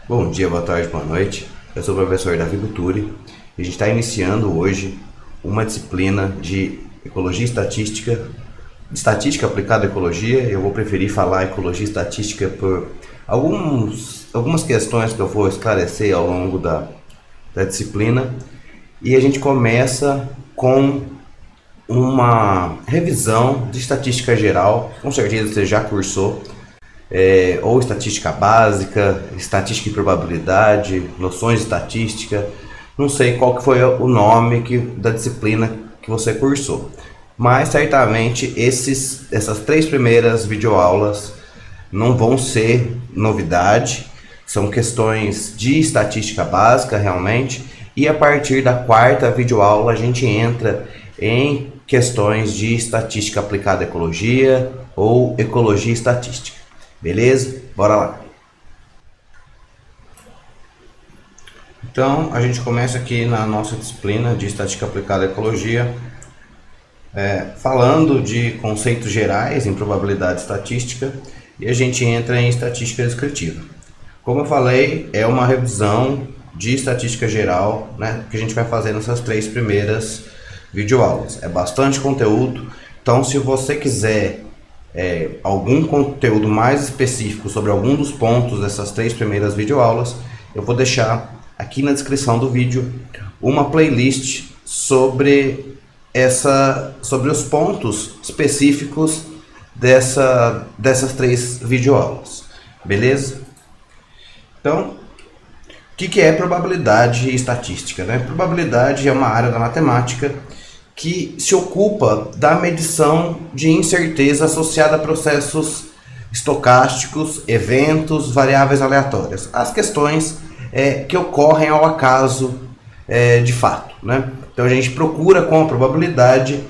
Bom dia, boa tarde, boa noite. Eu sou o professor Davi Guturi e a gente está iniciando hoje uma disciplina de Ecologia e Estatística aplicada à Ecologia. Eu vou preferir falar Ecologia e Estatística por algumas questões que eu vou esclarecer ao longo da disciplina. E a gente começa com uma revisão de estatística geral. Com certeza você já cursou ou estatística básica, estatística e probabilidade, noções de estatística. Não sei qual que foi o nome da disciplina que você cursou, mas certamente essas 3 primeiras videoaulas não vão ser novidade, são questões de estatística básica realmente, e a partir da 4ª videoaula a gente entra em questões de estatística aplicada à ecologia ou ecologia e estatística. Beleza? Bora lá. Então, a gente começa aqui na nossa disciplina de Estatística Aplicada à Ecologia, falando de conceitos gerais em probabilidade estatística, e a gente entra em estatística descritiva. Como eu falei, é uma revisão de estatística geral, né, que a gente vai fazer nessas 3 primeiras videoaulas. É bastante conteúdo, então se você quiser algum conteúdo mais específico sobre algum dos pontos dessas 3 primeiras videoaulas, eu vou deixar aqui na descrição do vídeo uma playlist sobre os pontos específicos dessas 3 videoaulas, beleza? Então, o que é probabilidade e estatística, né? Probabilidade é uma área da matemática que se ocupa da medição de incerteza associada a processos estocásticos, eventos, variáveis aleatórias. As questões que ocorrem ao acaso de fato, né? Então a gente procura com a probabilidade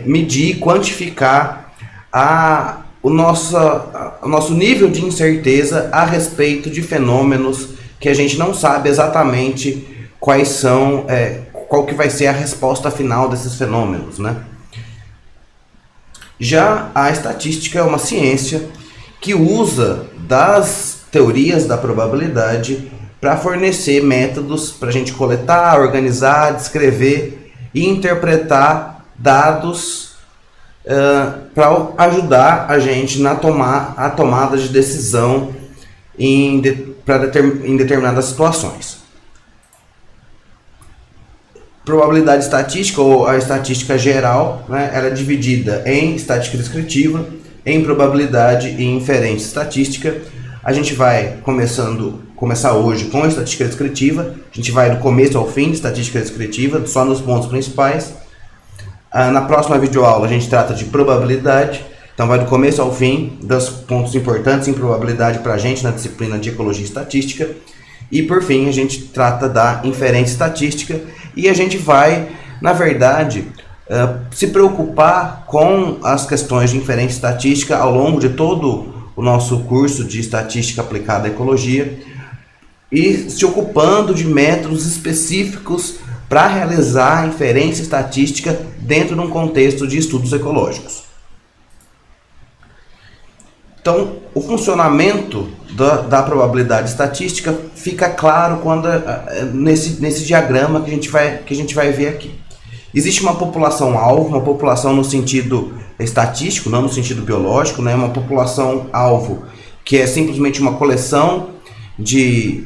medir, quantificar o nosso nível de incerteza a respeito de fenômenos que a gente não sabe exatamente quais são, qual que vai ser a resposta final desses fenômenos, né? Já a estatística é uma ciência que usa das teorias da probabilidade para fornecer métodos para a gente coletar, organizar, descrever e interpretar dados para ajudar a gente na tomada de decisão em determinadas situações. Probabilidade estatística, ou a estatística geral, né, ela é dividida em estatística descritiva, em probabilidade e inferência estatística. A gente vai começar hoje com a estatística descritiva. A gente vai do começo ao fim de estatística descritiva, só nos pontos principais. Na próxima videoaula a gente trata de probabilidade, então vai do começo ao fim, dos pontos importantes em probabilidade para a gente na disciplina de ecologia e estatística. E por fim a gente trata da inferência estatística, e a gente vai, na verdade, se preocupar com as questões de inferência estatística ao longo de todo o nosso curso de estatística aplicada à ecologia, e se ocupando de métodos específicos para realizar a inferência estatística dentro de um contexto de estudos ecológicos. Então, o funcionamento da probabilidade estatística fica claro quando nesse diagrama que a gente vai ver aqui. Existe uma população-alvo, uma população no sentido estatístico, não no sentido biológico, né? Uma população-alvo que é simplesmente uma coleção de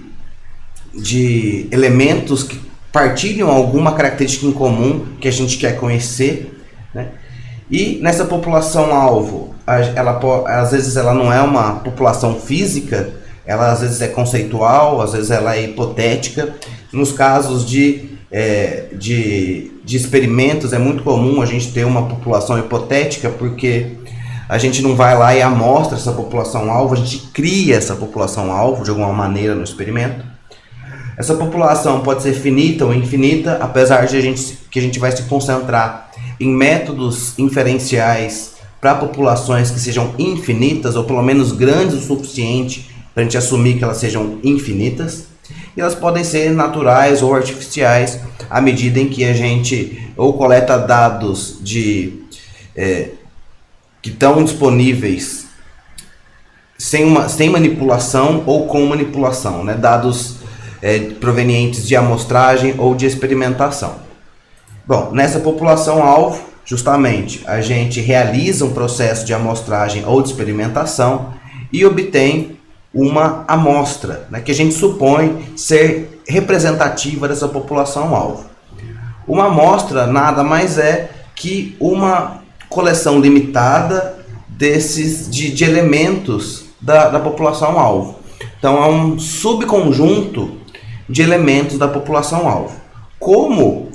elementos que partilham alguma característica em comum que a gente quer conhecer, né? E nessa população-alvo, às vezes ela não é uma população física, ela às vezes é conceitual, às vezes ela é hipotética. Nos casos de experimentos é muito comum a gente ter uma população hipotética, porque a gente não vai lá e amostra essa população-alvo, a gente cria essa população-alvo de alguma maneira no experimento. Essa população pode ser finita ou infinita, apesar de que a gente vai se concentrar em métodos inferenciais para populações que sejam infinitas, ou pelo menos grandes o suficiente para a gente assumir que elas sejam infinitas. E elas podem ser naturais ou artificiais, à medida em que a gente ou coleta dados que estão disponíveis sem manipulação ou com manipulação, né? Dados provenientes de amostragem ou de experimentação. Bom, nessa população-alvo, justamente, a gente realiza um processo de amostragem ou de experimentação e obtém uma amostra, né, que a gente supõe ser representativa dessa população-alvo. Uma amostra nada mais é que uma coleção limitada de elementos da população-alvo. Então, é um subconjunto de elementos da população-alvo. Como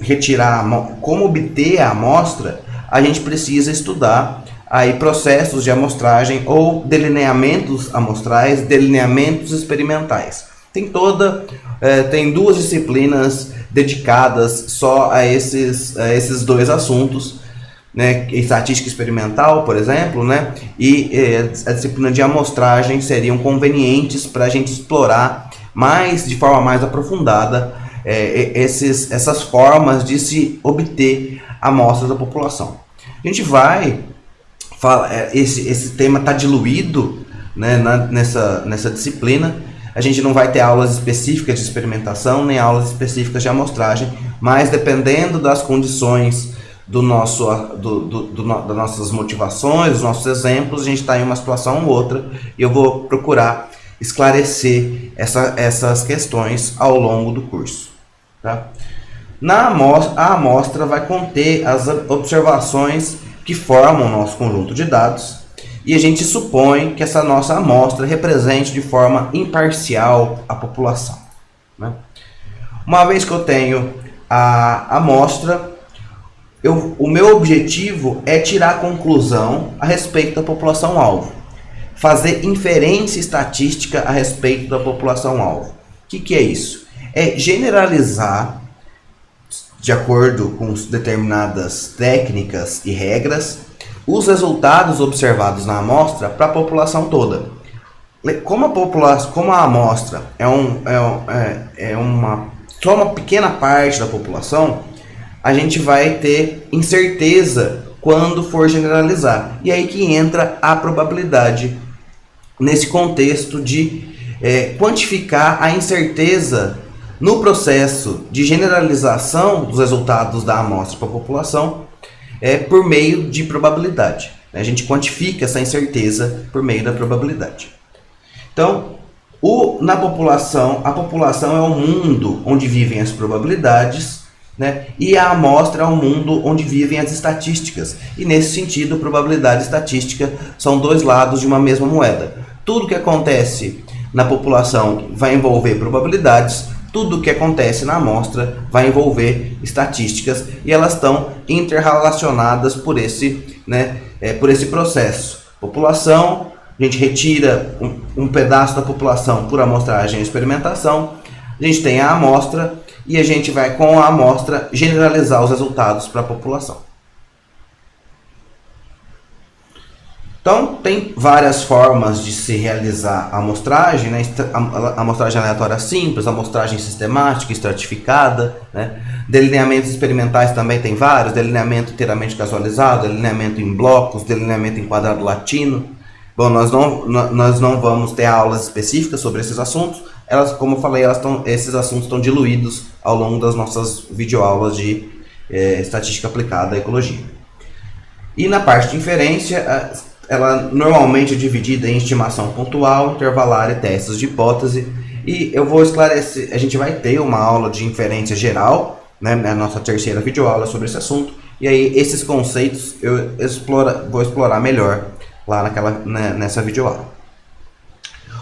obter a amostra, a gente precisa estudar aí processos de amostragem ou delineamentos amostrais, delineamentos experimentais. Tem duas disciplinas dedicadas só a esses dois assuntos, né? Estatística experimental, por exemplo, né? E a disciplina de amostragem seriam convenientes para a gente explorar de forma mais aprofundada essas formas de se obter amostras da população. A gente vai falar, esse tema está diluído, né, nessa disciplina. A gente não vai ter aulas específicas de experimentação, nem aulas específicas de amostragem, mas dependendo das condições das nossas motivações, dos nossos exemplos, a gente está em uma situação ou outra, e eu vou procurar esclarecer essas questões ao longo do curso. Tá? A amostra vai conter as observações que formam o nosso conjunto de dados, e a gente supõe que essa nossa amostra represente de forma imparcial a população, né? Uma vez que eu tenho a amostra, o meu objetivo é tirar conclusão a respeito da população-alvo, fazer inferência estatística a respeito da população-alvo. O que é isso? É generalizar, de acordo com determinadas técnicas e regras, os resultados observados na amostra para a população toda. Como a amostra só uma pequena parte da população, a gente vai ter incerteza quando for generalizar. E aí que entra a probabilidade nesse contexto de quantificar a incerteza no processo de generalização dos resultados da amostra para a população por meio de probabilidade. A gente quantifica essa incerteza por meio da probabilidade. Então, a população é o mundo onde vivem as probabilidades, né? E a amostra é o mundo onde vivem as estatísticas. E nesse sentido, probabilidade e estatística são dois lados de uma mesma moeda. Tudo que acontece na população vai envolver probabilidades, tudo que acontece na amostra vai envolver estatísticas, e elas estão interrelacionadas por esse processo. População, a gente retira um pedaço da população por amostragem e experimentação, a gente tem a amostra e a gente vai com a amostra generalizar os resultados para a população. Então, tem várias formas de se realizar a amostragem, né? Amostragem aleatória simples, amostragem sistemática, estratificada, né? Delineamentos experimentais também tem vários, delineamento inteiramente casualizado, delineamento em blocos, delineamento em quadrado latino. Bom, nós não vamos ter aulas específicas sobre esses assuntos. Como eu falei, esses assuntos estão diluídos ao longo das nossas videoaulas de estatística aplicada à ecologia. E na parte de inferência, ela normalmente é dividida em estimação pontual, intervalar e testes de hipótese. E eu vou esclarecer, a gente vai ter uma aula de inferência geral, né, a nossa terceira videoaula sobre esse assunto. E aí esses conceitos eu vou explorar melhor lá nessa videoaula.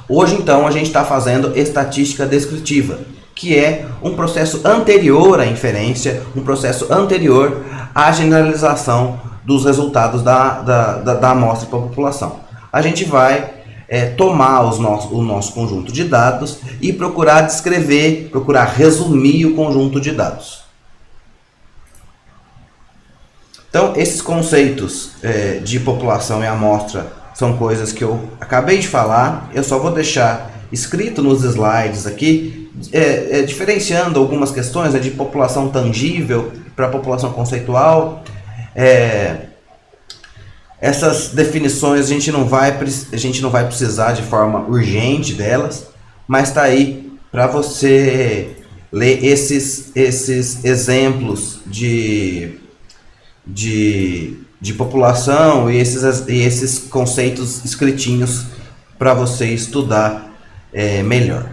Hoje então a gente está fazendo estatística descritiva, que é um processo anterior à inferência, um processo anterior à generalização dos resultados da amostra para a população. A gente vai tomar o nosso conjunto de dados e procurar descrever, procurar resumir o conjunto de dados. Então, esses conceitos de população e amostra são coisas que eu acabei de falar. Eu só vou deixar escrito nos slides aqui, diferenciando algumas questões de população tangível para população conceitual. Essas definições a gente não vai precisar de forma urgente delas, mas está aí para você ler esses exemplos de população e esses conceitos escritinhos para você estudar melhor.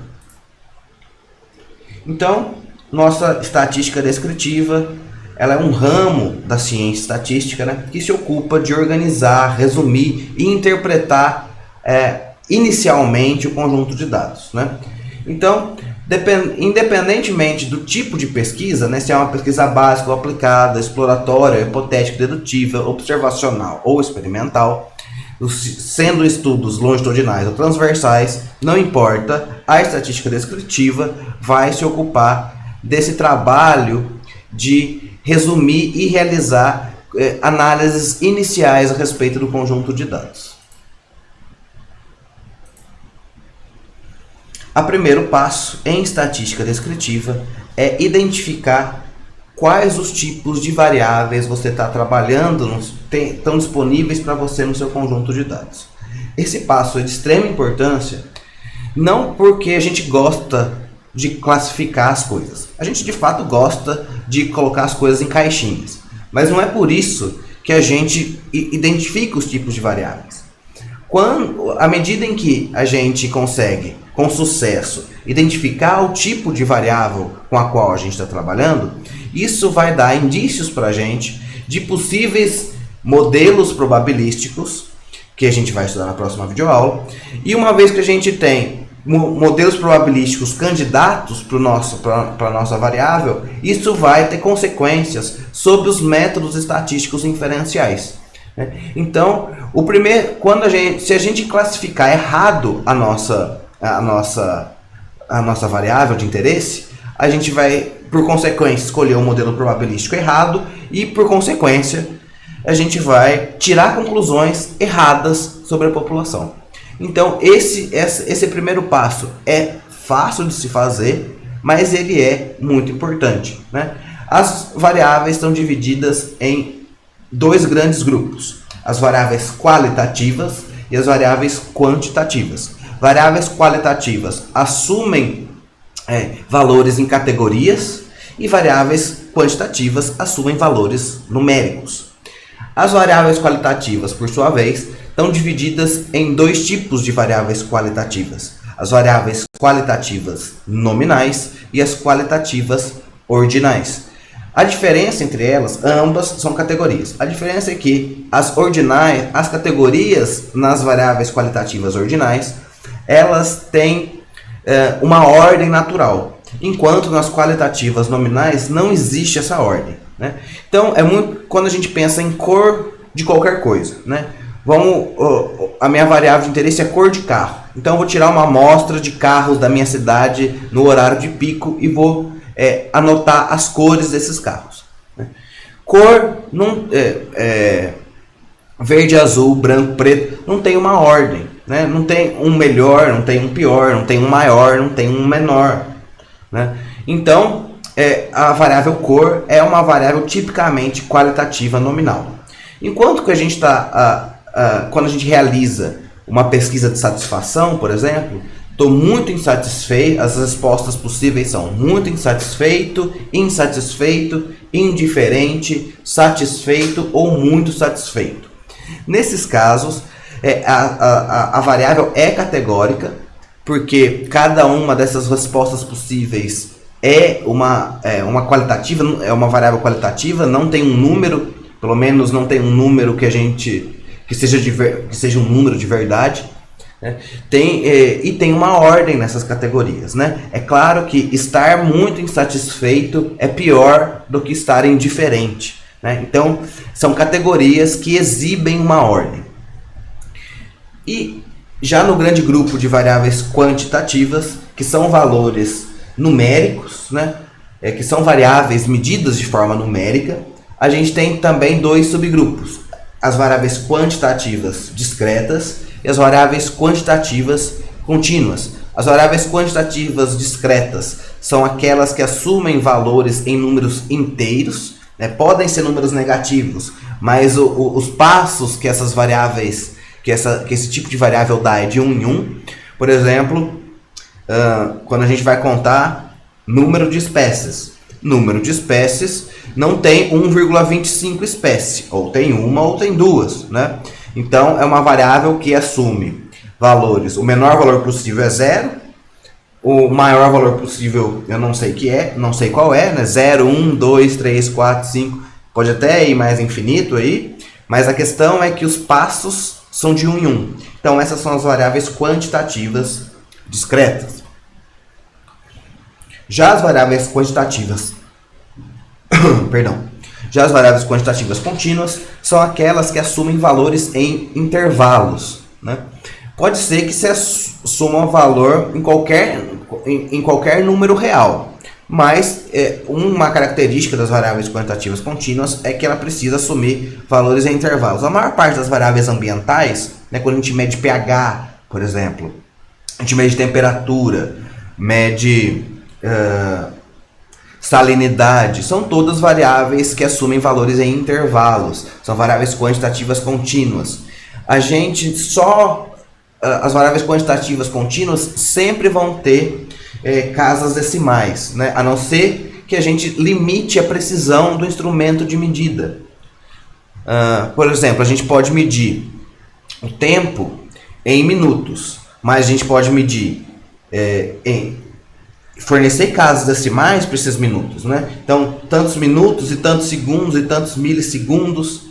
Então, nossa estatística descritiva, ela é um ramo da ciência estatística, né, que se ocupa de organizar, resumir e interpretar inicialmente o conjunto de dados, né? Então, independentemente do tipo de pesquisa, né, se é uma pesquisa básica ou aplicada, exploratória, hipotética, dedutiva, observacional ou experimental, sendo estudos longitudinais ou transversais, não importa, a estatística descritiva vai se ocupar desse trabalho de resumir e realizar análises iniciais a respeito do conjunto de dados. O primeiro passo em estatística descritiva é identificar quais os tipos de variáveis você está trabalhando, estão disponíveis para você no seu conjunto de dados. Esse passo é de extrema importância, não porque a gente gosta de classificar as coisas. A gente de fato gosta de colocar as coisas em caixinhas, mas não é por isso que a gente identifica os tipos de variáveis. À medida em que a gente consegue, com sucesso, identificar o tipo de variável com a qual a gente está trabalhando, isso vai dar indícios para a gente de possíveis modelos probabilísticos, que a gente vai estudar na próxima videoaula. E uma vez que a gente tem modelos probabilísticos candidatos para a nossa variável, isso vai ter consequências sobre os métodos estatísticos inferenciais. Então, se a gente classificar errado a nossa variável de interesse, a gente vai, por consequência, escolher um modelo probabilístico errado e, por consequência, a gente vai tirar conclusões erradas sobre a população. Então, esse primeiro passo é fácil de se fazer, mas ele é muito importante, né? As variáveis estão divididas em dois grandes grupos: as variáveis qualitativas e as variáveis quantitativas. Variáveis qualitativas assumem valores em categorias e variáveis quantitativas assumem valores numéricos. As variáveis qualitativas, por sua vez, estão divididas em dois tipos de variáveis qualitativas: as variáveis qualitativas nominais e as qualitativas ordinais. A diferença entre elas, ambas são categorias. A diferença é que as categorias nas variáveis qualitativas ordinais, elas têm uma ordem natural, enquanto nas qualitativas nominais não existe essa ordem, né? Então, quando a gente pensa em cor de qualquer coisa, né? A minha variável de interesse é cor de carro. Então, eu vou tirar uma amostra de carros da minha cidade no horário de pico e vou anotar as cores desses carros, né? Cor, verde, azul, branco, preto, não tem uma ordem, né? Não tem um melhor, não tem um pior, não tem um maior, não tem um menor, né? Então, a variável cor é uma variável tipicamente qualitativa nominal. Enquanto que a gente quando a gente realiza uma pesquisa de satisfação, por exemplo, estou muito insatisfeito, as respostas possíveis são muito insatisfeito, insatisfeito, indiferente, satisfeito ou muito satisfeito. Nesses casos, a variável é categórica, porque cada uma dessas respostas possíveis é uma qualitativa, é uma variável qualitativa, não tem um número, pelo menos não tem um número que seja um número de verdade, né? E tem uma ordem nessas categorias, né? É claro que estar muito insatisfeito é pior do que estar indiferente, né? Então, são categorias que exibem uma ordem. E já no grande grupo de variáveis quantitativas, que são valores numéricos, né? Que são variáveis medidas de forma numérica, a gente tem também dois subgrupos: as variáveis quantitativas discretas e as variáveis quantitativas contínuas. As variáveis quantitativas discretas são aquelas que assumem valores em números inteiros, né? Podem ser números negativos, mas os passos que essas variáveis, que esse tipo de variável dá é de 1 em 1. Por exemplo, quando a gente vai contar número de espécies. Número de espécies não tem 1,25 espécie, ou tem uma ou tem duas, né? Então é uma variável que assume valores. O menor valor possível é 0, o maior valor possível eu não sei não sei qual é, né? 0, 1, 2, 3, 4, 5, pode até ir mais infinito aí, mas a questão é que os passos são de 1 em 1. Então essas são as variáveis quantitativas discretas. Já as variáveis quantitativas, perdão, já as variáveis quantitativas contínuas são aquelas que assumem valores em intervalos, né? Pode ser que se assuma valor em qualquer número real, mas uma característica das variáveis quantitativas contínuas é que ela precisa assumir valores em intervalos. A maior parte das variáveis ambientais, né, quando a gente mede pH, por exemplo, a gente mede temperatura, mede salinidade, são todas variáveis que assumem valores em intervalos, são variáveis quantitativas contínuas. As variáveis quantitativas contínuas sempre vão ter casas decimais, né? A não ser que a gente limite a precisão do instrumento de medida. Por exemplo, a gente pode medir o tempo em minutos, mas a gente pode medir fornecer casas decimais para esses minutos, né? Então, tantos minutos e tantos segundos e tantos milissegundos.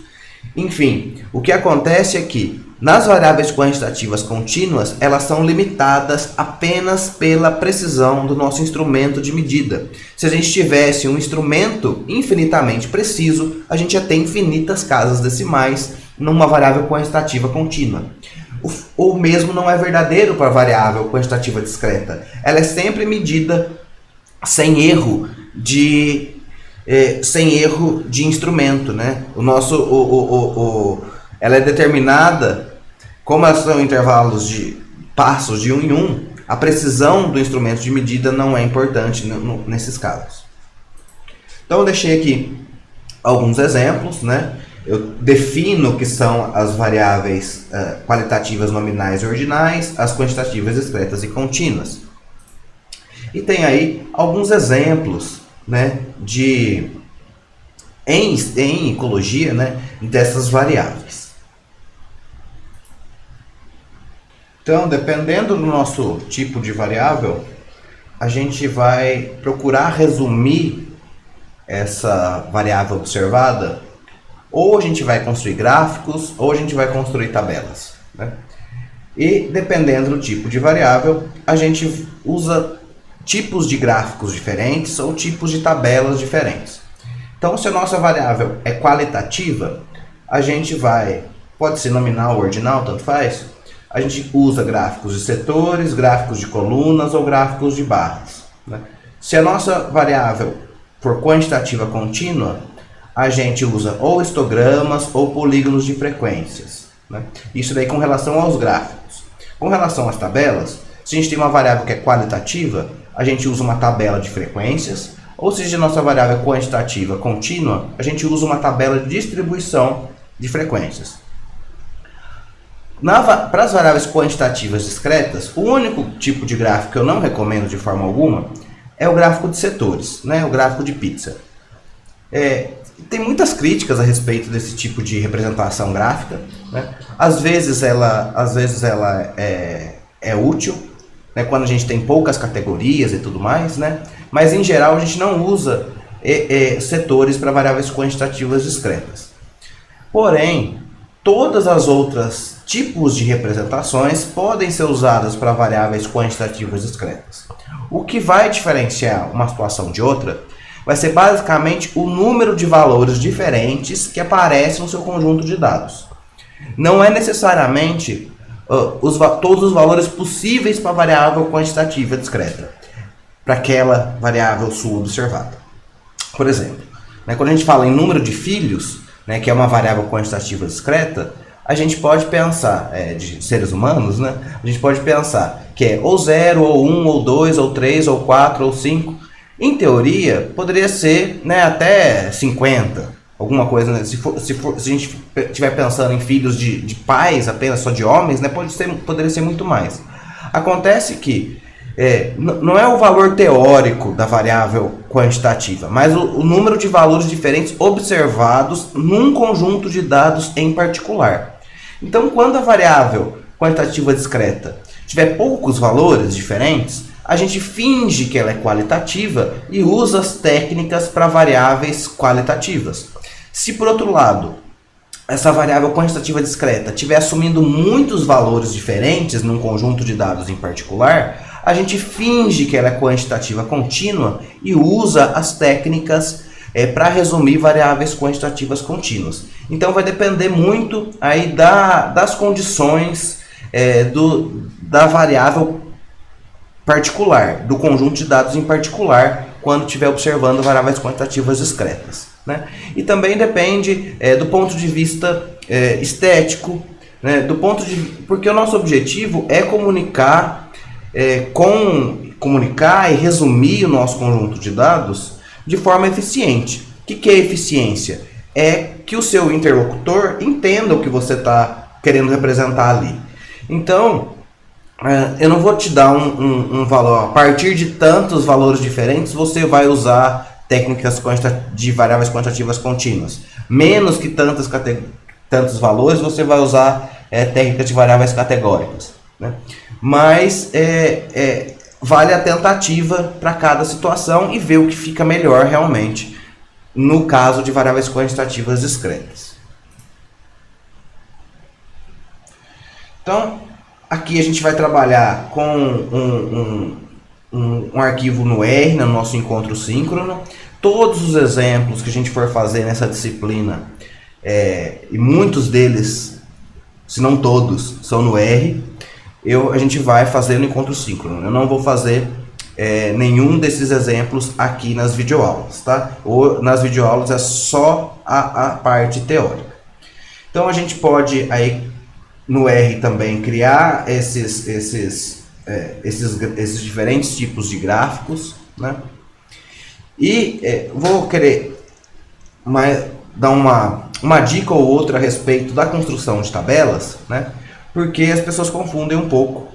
Enfim, o que acontece é que nas variáveis quantitativas contínuas, elas são limitadas apenas pela precisão do nosso instrumento de medida. Se a gente tivesse um instrumento infinitamente preciso, a gente ia ter infinitas casas decimais numa variável quantitativa contínua. O mesmo não é verdadeiro para a variável quantitativa discreta. Ela é sempre medida sem erro de instrumento, né? Ela é determinada, como são intervalos de passos de 1 em 1, a precisão do instrumento de medida não é importante nesses casos. Então eu deixei aqui alguns exemplos, né? Eu defino o que são as variáveis qualitativas nominais e ordinais, as quantitativas discretas e contínuas. E tem aí alguns exemplos, né, em ecologia, né, dessas variáveis. Então, dependendo do nosso tipo de variável, a gente vai procurar resumir essa variável observada. Ou a gente vai construir gráficos, ou a gente vai construir tabelas, né? E dependendo do tipo de variável, a gente usa tipos de gráficos diferentes ou tipos de tabelas diferentes. Então, se a nossa variável é qualitativa, a gente pode ser nominal ou ordinal, tanto faz, a gente usa gráficos de setores, gráficos de colunas ou gráficos de barras, né? Se a nossa variável for quantitativa contínua, a gente usa ou histogramas ou polígonos de frequências, né? Isso daí com relação aos gráficos. Com relação às tabelas, se a gente tem uma variável que é qualitativa, a gente usa uma tabela de frequências, ou se a nossa variável é quantitativa contínua, a gente usa uma tabela de distribuição de frequências. Para as variáveis quantitativas discretas, o único tipo de gráfico que eu não recomendo de forma alguma é o gráfico de setores, né? O gráfico de pizza. Tem muitas críticas a respeito desse tipo de representação gráfica, né? Às vezes ela é útil, né, quando a gente tem poucas categorias e tudo mais, né? Mas em geral a gente não usa setores para variáveis quantitativas discretas. Porém, todas as outras tipos de representações podem ser usadas para variáveis quantitativas discretas. O que vai diferenciar uma situação de outra vai ser basicamente o número de valores diferentes que aparecem no seu conjunto de dados. Não é necessariamente todos os valores possíveis para a variável quantitativa discreta, para aquela variável sua observada. Por exemplo, né, quando a gente fala em número de filhos, né, que é uma variável quantitativa discreta, a gente pode pensar, de seres humanos, né, a gente pode pensar que é ou 0, ou 1, ou 2, ou 3, ou 4, ou 5. Em teoria, poderia ser, né, até 50, alguma coisa, né? Se a gente estiver pensando em filhos de pais, apenas só de homens, né, poderia ser muito mais. Acontece que não é o valor teórico da variável quantitativa, mas o número de valores diferentes observados num conjunto de dados em particular. Então, quando a variável quantitativa discreta tiver poucos valores diferentes, a gente finge que ela é qualitativa e usa as técnicas para variáveis qualitativas. Se, por outro lado, essa variável quantitativa discreta estiver assumindo muitos valores diferentes num conjunto de dados em particular, a gente finge que ela é quantitativa contínua e usa as técnicas para resumir variáveis quantitativas contínuas. Então vai depender muito aí das condições da variável particular, do conjunto de dados em particular, quando estiver observando variáveis quantitativas discretas, né? E também depende do ponto de vista estético, né? Porque o nosso objetivo é comunicar e resumir o nosso conjunto de dados de forma eficiente. O que é eficiência? É que o seu interlocutor entenda o que você está querendo representar ali. Então, eu não vou te dar um valor. A partir de tantos valores diferentes, você vai usar técnicas de variáveis quantitativas contínuas. Menos que tantos valores, você vai usar técnicas de variáveis categóricas, né? Mas vale a tentativa para cada situação e ver o que fica melhor realmente no caso de variáveis quantitativas discretas. Então, aqui a gente vai trabalhar com um arquivo no R, no nosso encontro síncrono. Todos os exemplos que a gente for fazer nessa disciplina, e muitos deles, se não todos, são no R, a gente vai fazer no encontro síncrono. Eu não vou fazer nenhum desses exemplos aqui nas videoaulas, tá? Ou nas videoaulas é só a parte teórica. Então a gente pode aí no R também criar esses diferentes tipos de gráficos, né? E vou querer dar uma dica ou outra a respeito da construção de tabelas, né? Porque as pessoas confundem um pouco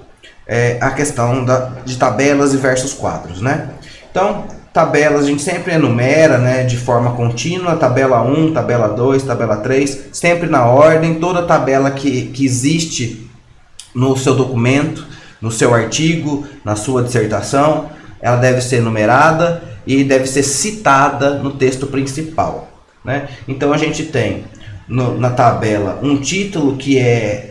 a questão de tabelas e versus quadros, né? Então, tabelas a gente sempre enumera, né, de forma contínua, tabela 1, tabela 2, tabela 3, sempre na ordem. Toda tabela que existe no seu documento, no seu artigo, na sua dissertação, ela deve ser numerada e deve ser citada no texto principal, né? Então a gente tem na tabela um título que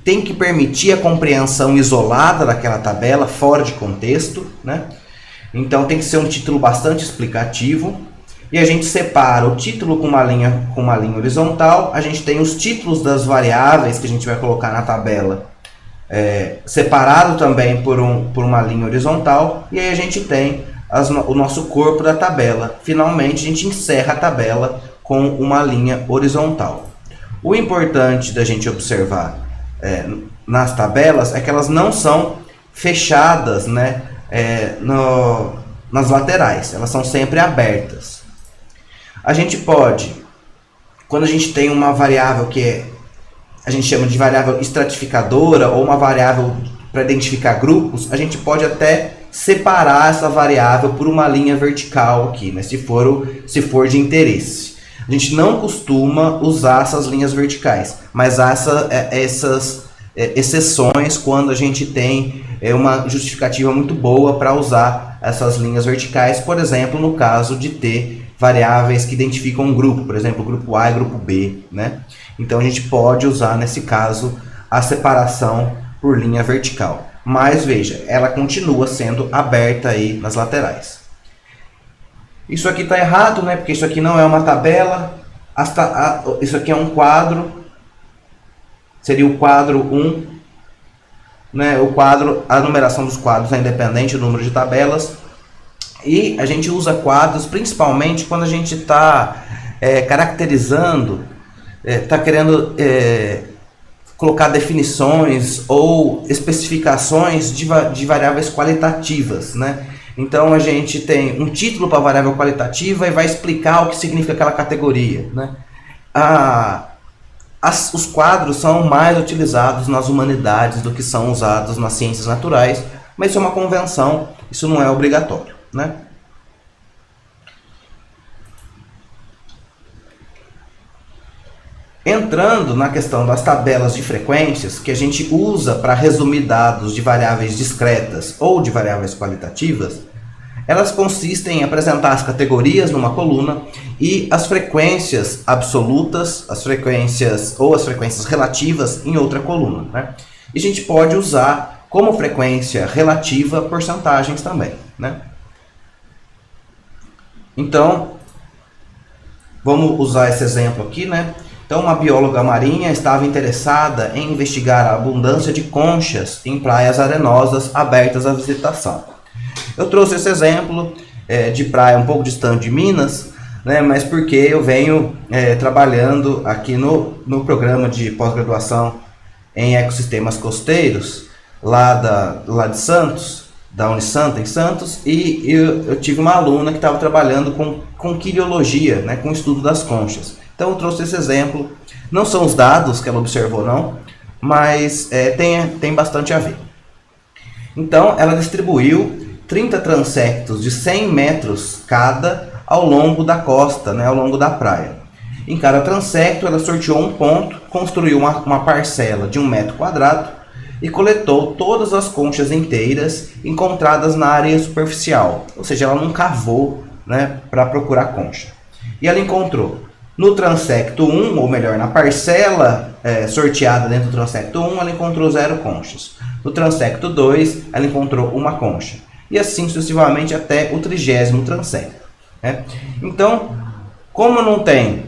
tem que permitir a compreensão isolada daquela tabela, fora de contexto, né? Então tem que ser um título bastante explicativo. E a gente separa o título com uma linha horizontal. A gente tem os títulos das variáveis que a gente vai colocar na tabela, separado também por uma linha horizontal. E aí a gente tem o nosso corpo da tabela. Finalmente a gente encerra a tabela com uma linha horizontal. O importante da gente observar nas tabelas é que elas não são fechadas, né, nas laterais, elas são sempre abertas. A gente pode, quando a gente tem uma variável que a gente chama de variável estratificadora ou uma variável para identificar grupos, a gente pode até separar essa variável por uma linha vertical aqui, né, se for de interesse. A gente não costuma usar essas linhas verticais, mas há essas exceções quando a gente tem uma justificativa muito boa para usar essas linhas verticais, por exemplo, no caso de ter variáveis que identificam um grupo, por exemplo, grupo A e grupo B, né? Então a gente pode usar nesse caso a separação por linha vertical. Mas veja, ela continua sendo aberta aí nas laterais. Isso aqui está errado, né? Porque isso aqui não é uma tabela. Isso aqui é um quadro. Seria o quadro 1. Né? A numeração dos quadros é independente do número de tabelas. E a gente usa quadros principalmente quando a gente está caracterizando, está querendo colocar definições ou especificações de variáveis qualitativas, né? Então a gente tem um título para a variável qualitativa e vai explicar o que significa aquela categoria, né? Os quadros são mais utilizados nas humanidades do que são usados nas ciências naturais, mas isso é uma convenção, isso não é obrigatório, né? Entrando na questão das tabelas de frequências, que a gente usa para resumir dados de variáveis discretas ou de variáveis qualitativas, elas consistem em apresentar as categorias numa coluna e as frequências absolutas, as frequências ou as frequências relativas em outra coluna, né? E a gente pode usar como frequência relativa porcentagens também, né? Então, vamos usar esse exemplo aqui, né? Então, uma bióloga marinha estava interessada em investigar a abundância de conchas em praias arenosas abertas à visitação. Eu trouxe esse exemplo de praia um pouco distante de Minas, né, mas porque eu venho trabalhando aqui no programa de pós-graduação em ecossistemas costeiros, lá de Santos, da Unisanta em Santos, e eu tive uma aluna que estava trabalhando com quiliologia, né, com o estudo das conchas. Então eu trouxe esse exemplo, não são os dados que ela observou não, mas tem bastante a ver. Então ela distribuiu 30 transectos de 100 metros cada ao longo da costa, né, ao longo da praia. Em cada transecto ela sorteou um ponto, construiu uma parcela de 1 metro quadrado e coletou todas as conchas inteiras encontradas na área superficial, ou seja, ela não cavou, né, para procurar concha. E ela encontrou no transecto 1, ou melhor, na parcela sorteada dentro do transecto 1, ela encontrou 0 conchas. No transecto 2, ela encontrou 1 concha. E assim sucessivamente até o 30º transecto, né? Então, como não tem,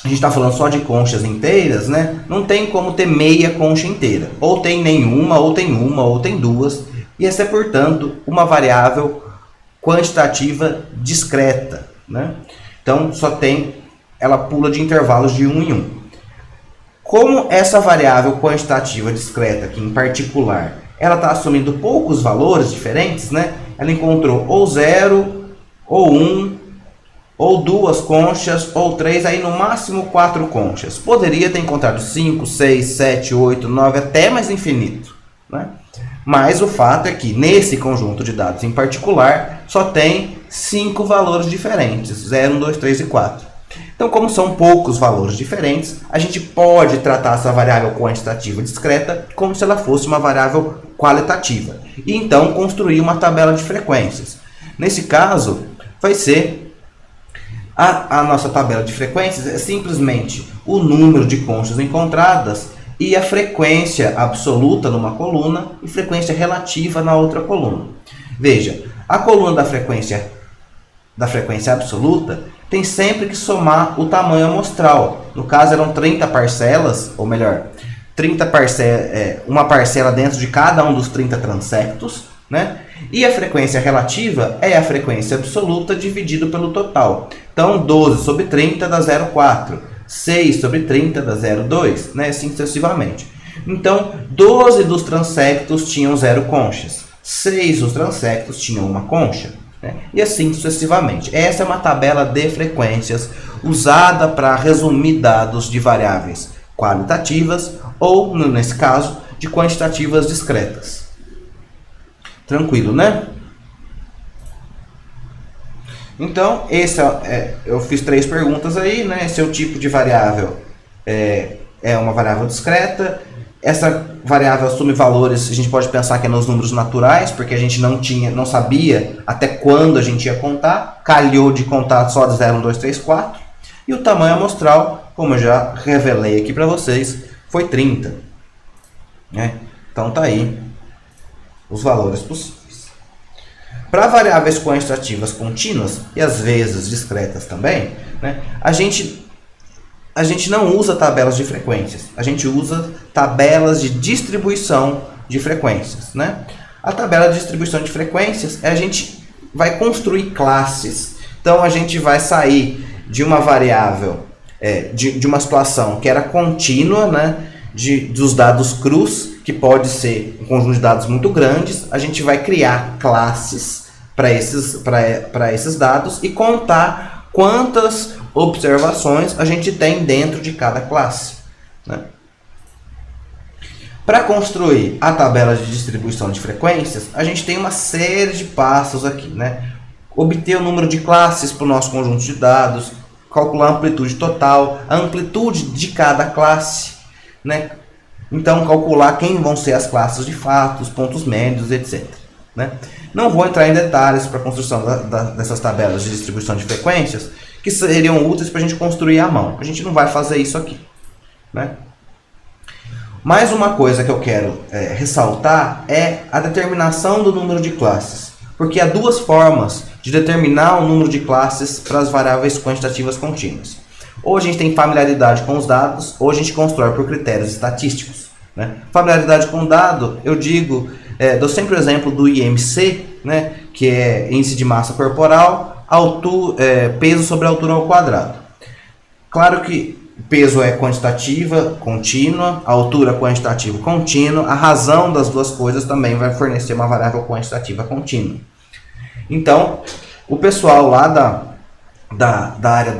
a gente está falando só de conchas inteiras, né? Não tem como ter meia concha inteira. Ou tem nenhuma, ou tem uma, ou tem duas. E essa é, portanto, uma variável quantitativa discreta, né? Então, ela pula de intervalos de 1 em 1. Como essa variável quantitativa discreta aqui em particular, ela está assumindo poucos valores diferentes, né? Ela encontrou ou 0, ou 1, ou 2 conchas, ou 3, aí no máximo 4 conchas. Poderia ter encontrado 5, 6, 7, 8, 9, até mais infinito, né? Mas o fato é que nesse conjunto de dados em particular, só tem 5 valores diferentes, 0, 1, 2, 3 e 4. Então, como são poucos valores diferentes, a gente pode tratar essa variável quantitativa discreta como se ela fosse uma variável qualitativa. E então construir uma tabela de frequências. Nesse caso, vai ser a nossa tabela de frequências é simplesmente o número de conchas encontradas e a frequência absoluta numa coluna e frequência relativa na outra coluna. Veja, a coluna da frequência absoluta tem sempre que somar o tamanho amostral. No caso eram 30 parcelas, ou melhor, uma parcela dentro de cada um dos 30 transectos, né? E a frequência relativa é a frequência absoluta dividido pelo total. Então 12 sobre 30 dá 0,4, 6 sobre 30 dá 0,2, né? Assim sucessivamente. Então 12 dos transectos tinham 0 conchas, 6 dos transectos tinham 1 concha, né? E assim sucessivamente. Essa é uma tabela de frequências usada para resumir dados de variáveis qualitativas ou, nesse caso, de quantitativas discretas. Tranquilo, né? Então, eu fiz 3 perguntas aí, né? Esse é o tipo de variável, é uma variável discreta. Essa variável assume valores, a gente pode pensar que é nos números naturais, porque a gente não sabia até quando a gente ia contar, calhou de contar só de 0, 1, 2, 3, 4. E o tamanho amostral, como eu já revelei aqui para vocês, foi 30. Né? Então tá aí os valores possíveis. Para variáveis quantitativas contínuas, e às vezes discretas também, né, a gente não usa tabelas de frequências, a gente usa tabelas de distribuição de frequências, né? A tabela de distribuição de frequências, a gente vai construir classes. Então a gente vai sair de uma variável, de uma situação que era contínua, né, dos dados crus, que pode ser um conjunto de dados muito grandes, a gente vai criar classes para esses dados e contar quantas observações a gente tem dentro de cada classe, né? Para construir a tabela de distribuição de frequências, a gente tem uma série de passos aqui, né? Obter o número de classes para o nosso conjunto de dados, calcular a amplitude total, a amplitude de cada classe, né? Então, calcular quem vão ser as classes de fato, os pontos médios, etc, né? Não vou entrar em detalhes para a construção dessas tabelas de distribuição de frequências, que seriam úteis para a gente construir à mão. A gente não vai fazer isso aqui, né? Mais uma coisa que eu quero ressaltar é a determinação do número de classes, porque há duas formas de determinar o número de classes para as variáveis quantitativas contínuas. Ou a gente tem familiaridade com os dados, ou a gente constrói por critérios estatísticos, né? Familiaridade com o dado, eu digo, dou sempre o exemplo do IMC, né, que é índice de massa corporal, peso sobre a altura ao quadrado. Claro que peso é quantitativa contínua, altura quantitativa contínua, a razão das duas coisas também vai fornecer uma variável quantitativa contínua. Então, o pessoal lá da área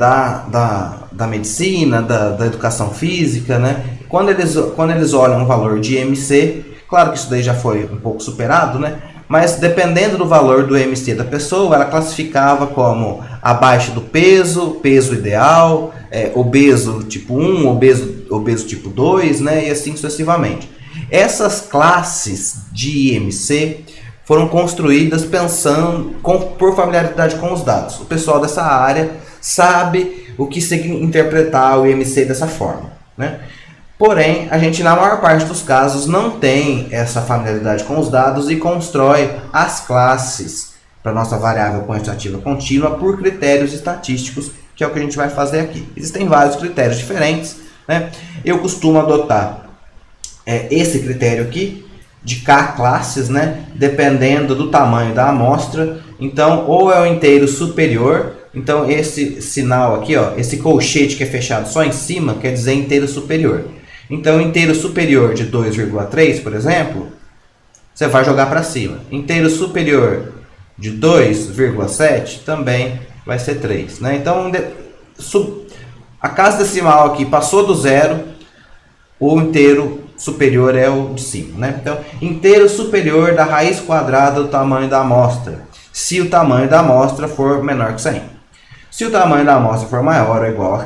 da medicina, da educação física, né, quando eles olham o valor de IMC, claro que isso daí já foi um pouco superado, né, mas dependendo do valor do IMC da pessoa, ela classificava como abaixo do peso, peso ideal, obeso tipo 1, obeso tipo 2, né, e assim sucessivamente. Essas classes de IMC foram construídas pensando por familiaridade com os dados. O pessoal dessa área sabe o que interpretar o IMC dessa forma, né? Porém, a gente na maior parte dos casos não tem essa familiaridade com os dados e constrói as classes para nossa variável quantitativa contínua por critérios estatísticos, que é o que a gente vai fazer aqui. Existem vários critérios diferentes, né? Eu costumo adotar esse critério aqui, de K classes, né? Dependendo do tamanho da amostra. Então, ou é o inteiro superior. Então, esse sinal aqui, ó, esse colchete que é fechado só em cima, quer dizer inteiro superior. Então, inteiro superior de 2,3, por exemplo, você vai jogar para cima. Inteiro superior de 2,7 também vai ser 3, né? Então, a casa decimal aqui passou do zero, o inteiro superior é o de cima, né? Então, inteiro superior da raiz quadrada do tamanho da amostra, se o tamanho da amostra for menor que 100. Se o tamanho da amostra for maior ou igual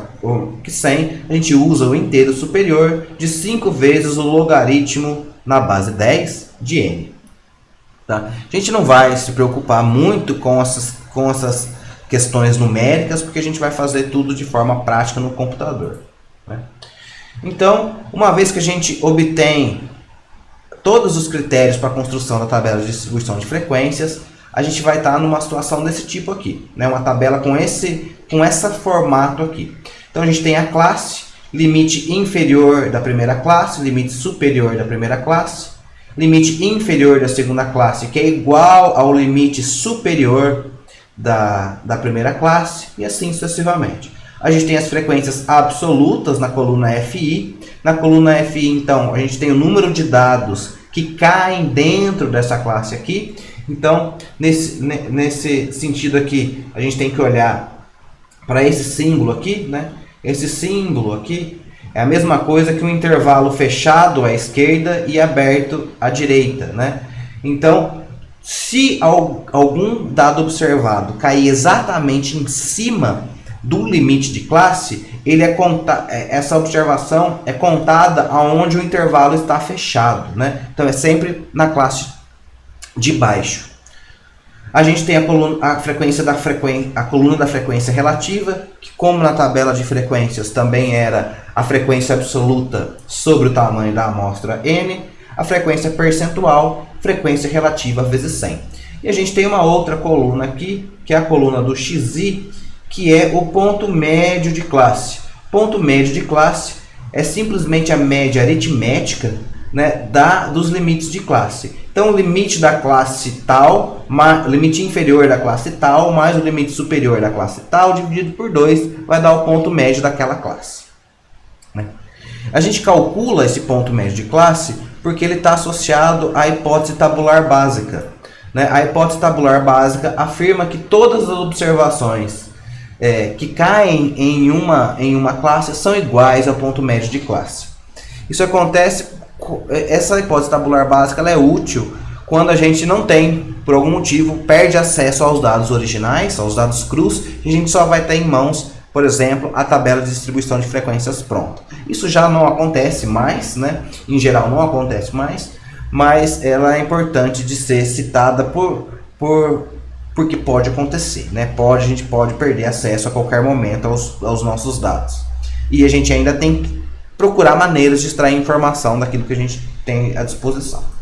que 100, a gente usa o inteiro superior de 5 vezes o logaritmo na base 10 de n. Tá? A gente não vai se preocupar muito com essas questões numéricas, porque a gente vai fazer tudo de forma prática no computador, né? Então, uma vez que a gente obtém todos os critérios para a construção da tabela de distribuição de frequências, a gente vai estar numa situação desse tipo aqui, né? Uma tabela com esse formato aqui. Então, a gente tem a classe, limite inferior da primeira classe, limite superior da primeira classe, limite inferior da segunda classe, que é igual ao limite superior da primeira classe, e assim sucessivamente. A gente tem as frequências absolutas na coluna FI. Na coluna FI, então, a gente tem o número de dados que caem dentro dessa classe aqui. Então, nesse sentido aqui, a gente tem que olhar para esse símbolo aqui, né? Esse símbolo aqui é a mesma coisa que um intervalo fechado à esquerda e aberto à direita, né? Então, se algum dado observado cair exatamente em cima do limite de classe, essa observação é contada aonde o intervalo está fechado, né? Então, é sempre na classe de baixo. A gente tem a coluna da frequência relativa, que como na tabela de frequências também era a frequência absoluta sobre o tamanho da amostra n, a frequência percentual, frequência relativa vezes 100. E a gente tem uma outra coluna aqui, que é a coluna do xi, que é o ponto médio de classe. Ponto médio de classe é simplesmente a média aritmética, né, dos limites de classe. Então, o limite da classe tal, limite inferior da classe tal, mais o limite superior da classe tal, dividido por 2, vai dar o ponto médio daquela classe, né? A gente calcula esse ponto médio de classe porque ele está associado à hipótese tabular básica, né? A hipótese tabular básica afirma que todas as observações que caem em uma classe são iguais ao ponto médio de classe. Isso acontece, essa hipótese tabular básica ela é útil quando a gente não tem, por algum motivo, perde acesso aos dados originais, aos dados crus, e a gente só vai ter em mãos, por exemplo, a tabela de distribuição de frequências pronta. Isso já não acontece mais, né? Em geral não acontece mais, mas ela é importante de ser citada porque pode acontecer, né? A gente pode perder acesso a qualquer momento aos nossos dados. E a gente ainda tem que procurar maneiras de extrair informação daquilo que a gente tem à disposição.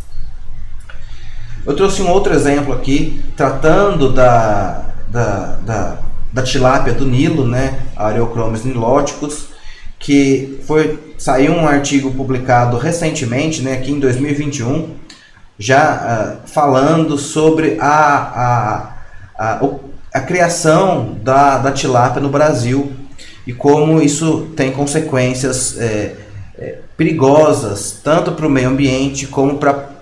Eu trouxe um outro exemplo aqui, tratando da tilápia do Nilo, né, Areochromis niloticus, que saiu um artigo publicado recentemente, né, aqui em 2021, já falando sobre a criação da tilápia no Brasil e como isso tem consequências perigosas, tanto para o meio ambiente como para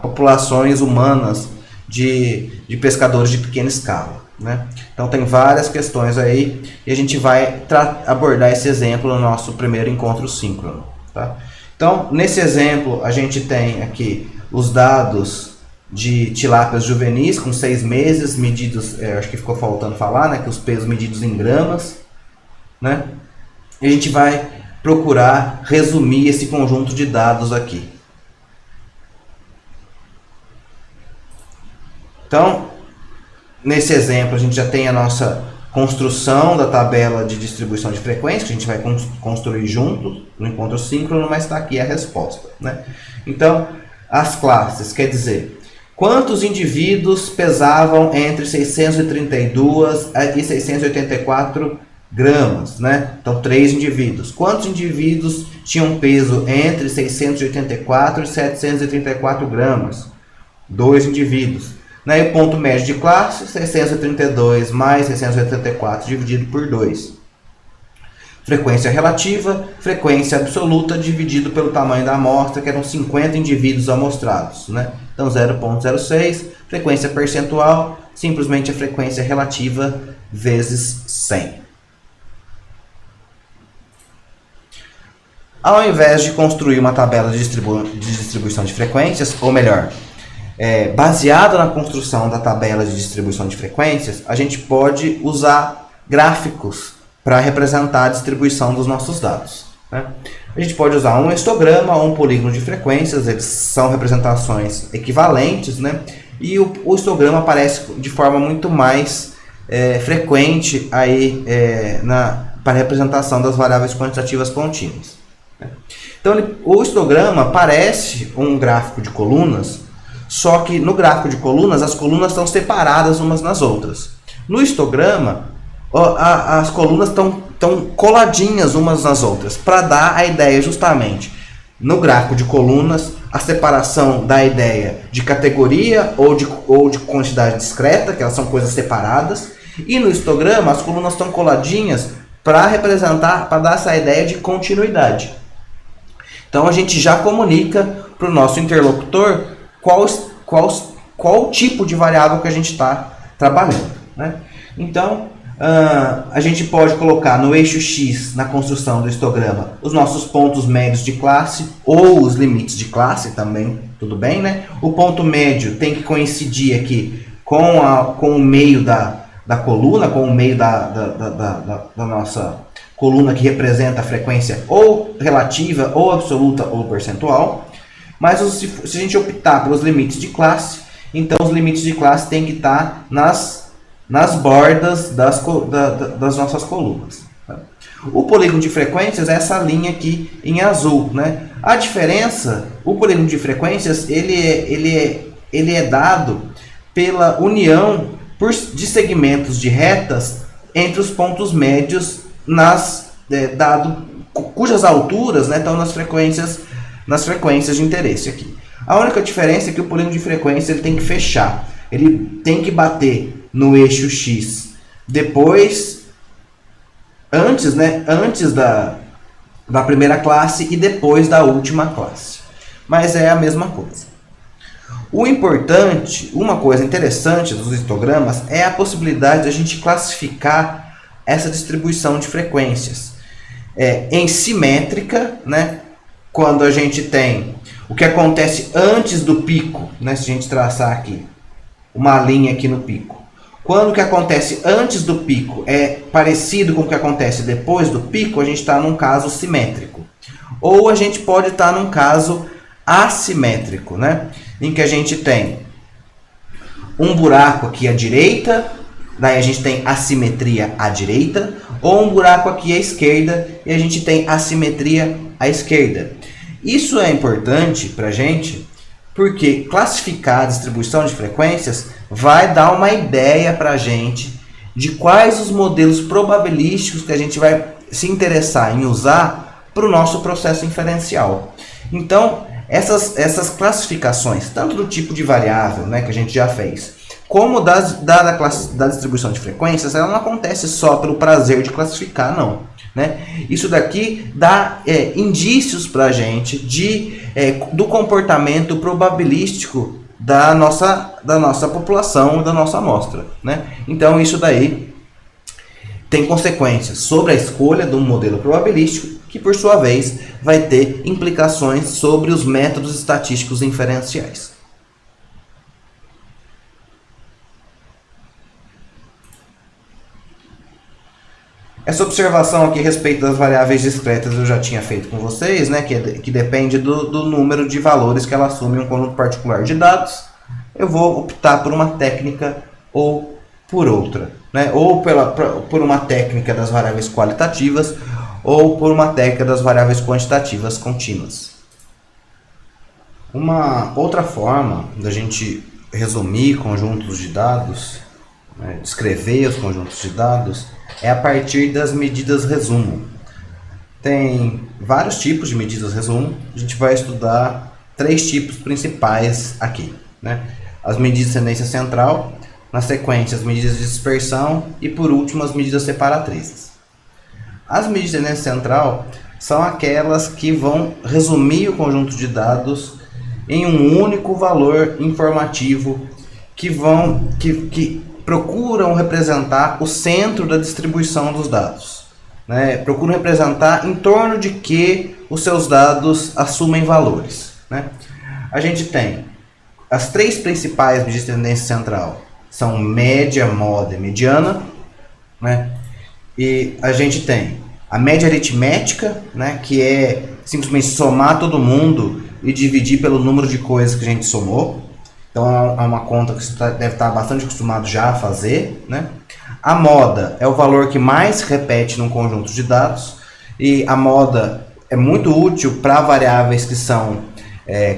populações humanas de pescadores de pequena escala, né? Então tem várias questões aí e a gente vai abordar esse exemplo no nosso primeiro encontro síncrono, tá? Então, nesse exemplo, a gente tem aqui os dados de tilápias juvenis com 6 meses, medidos, acho que ficou faltando falar, né, que os pesos medidos em gramas, né? E a gente vai procurar resumir esse conjunto de dados aqui. Então, nesse exemplo, a gente já tem a nossa construção da tabela de distribuição de frequência, que a gente vai construir junto no encontro síncrono, mas está aqui a resposta, né? Então, as classes, quer dizer, quantos indivíduos pesavam entre 632 e 684 gramas, né? Então, 3 indivíduos. Quantos indivíduos tinham peso entre 684 e 734 gramas? 2 indivíduos. Né? E o ponto médio de classe, 632 mais 684 dividido por 2. Frequência relativa, frequência absoluta dividido pelo tamanho da amostra, que eram 50 indivíduos amostrados, né? Então 0,06. Frequência percentual, simplesmente a frequência relativa vezes 100. Ao invés de construir uma tabela de distribuição de frequências, ou melhor, baseado na construção da tabela de distribuição de frequências, a gente pode usar gráficos para representar a distribuição dos nossos dados, né? A gente pode usar um histograma ou um polígono de frequências, eles são representações equivalentes, né? E o histograma aparece de forma muito mais frequente aí, para a representação das variáveis quantitativas contínuas, né? Então, o histograma parece um gráfico de colunas, só que no gráfico de colunas, as colunas estão separadas umas nas outras. No histograma, as colunas estão coladinhas umas nas outras, para dar a ideia justamente, no gráfico de colunas, a separação da ideia de categoria ou de quantidade discreta, que elas são coisas separadas, e no histograma, as colunas estão coladinhas para representar, para dar essa ideia de continuidade. Então a gente já comunica para o nosso interlocutor qual tipo de variável que a gente está trabalhando, né? Então, a gente pode colocar no eixo X, na construção do histograma, os nossos pontos médios de classe ou os limites de classe também, tudo bem, né? O ponto médio tem que coincidir aqui com o meio da coluna, com o meio da nossa coluna que representa a frequência ou relativa, ou absoluta, ou percentual. Mas se a gente optar pelos limites de classe, então os limites de classe têm que estar nas bordas das nossas colunas. O polígono de frequências é essa linha aqui em azul, né? A diferença, o polígono de frequências, ele é dado pela união de segmentos de retas entre os pontos médios cujas alturas, né, estão nas frequências de interesse aqui. A única diferença é que o polígono de frequência ele tem que fechar. Ele tem que bater no eixo X antes da primeira classe e depois da última classe. Mas é a mesma coisa. O importante, uma coisa interessante dos histogramas é a possibilidade de a gente classificar essa distribuição de frequências em simétrica, né? Quando a gente tem o que acontece antes do pico, né? Se a gente traçar aqui uma linha aqui no pico. Quando o que acontece antes do pico é parecido com o que acontece depois do pico, a gente está num caso simétrico. Ou a gente pode estar num caso assimétrico, né? Em que a gente tem um buraco aqui à direita, daí a gente tem assimetria à direita, ou um buraco aqui à esquerda e a gente tem assimetria à esquerda. Isso é importante para a gente porque classificar a distribuição de frequências vai dar uma ideia para a gente de quais os modelos probabilísticos que a gente vai se interessar em usar para o nosso processo inferencial. Então, essas classificações, tanto do tipo de variável, né, que a gente já fez, como da distribuição de frequências, ela não acontece só pelo prazer de classificar, não. Né? Isso daqui dá indícios para a gente do comportamento probabilístico da nossa população, da nossa amostra. Né? Então, isso daí tem consequências sobre a escolha do modelo probabilístico, que por sua vez vai ter implicações sobre os métodos estatísticos inferenciais. Essa observação aqui a respeito das variáveis discretas eu já tinha feito com vocês, né, que depende do número de valores que ela assume em um conjunto particular de dados. Eu vou optar por uma técnica ou por outra, né, ou por uma técnica das variáveis qualitativas ou por uma técnica das variáveis quantitativas contínuas. Uma outra forma da gente resumir conjuntos de dados, né, descrever os conjuntos de dados, é a partir das medidas resumo. Tem vários tipos de medidas resumo. A gente vai estudar 3 tipos principais aqui, né? As medidas de tendência central, na sequência as medidas de dispersão e por último as medidas separatrizes. As medidas de tendência central são aquelas que vão resumir o conjunto de dados em um único valor informativo que procuram representar o centro da distribuição dos dados, né? Procuram representar em torno de que os seus dados assumem valores, né? A gente tem as 3 principais medidas de tendência central, são média, moda e mediana, né? E a gente tem a média aritmética, né? Que é simplesmente somar todo mundo e dividir pelo número de coisas que a gente somou. Então é uma conta que você deve estar bastante acostumado já a fazer, né? A moda é o valor que mais se repete num conjunto de dados, e a moda é muito útil para variáveis que são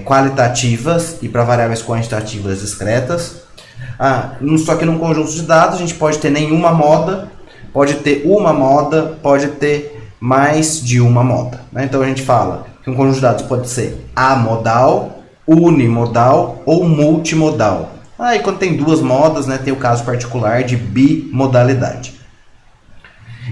qualitativas e para variáveis quantitativas discretas. Só que num conjunto de dados a gente pode ter nenhuma moda, pode ter uma moda, pode ter mais de uma moda, né? Então a gente fala que um conjunto de dados pode ser amodal, unimodal ou multimodal. E quando tem 2 modas, né, tem o caso particular de bimodalidade.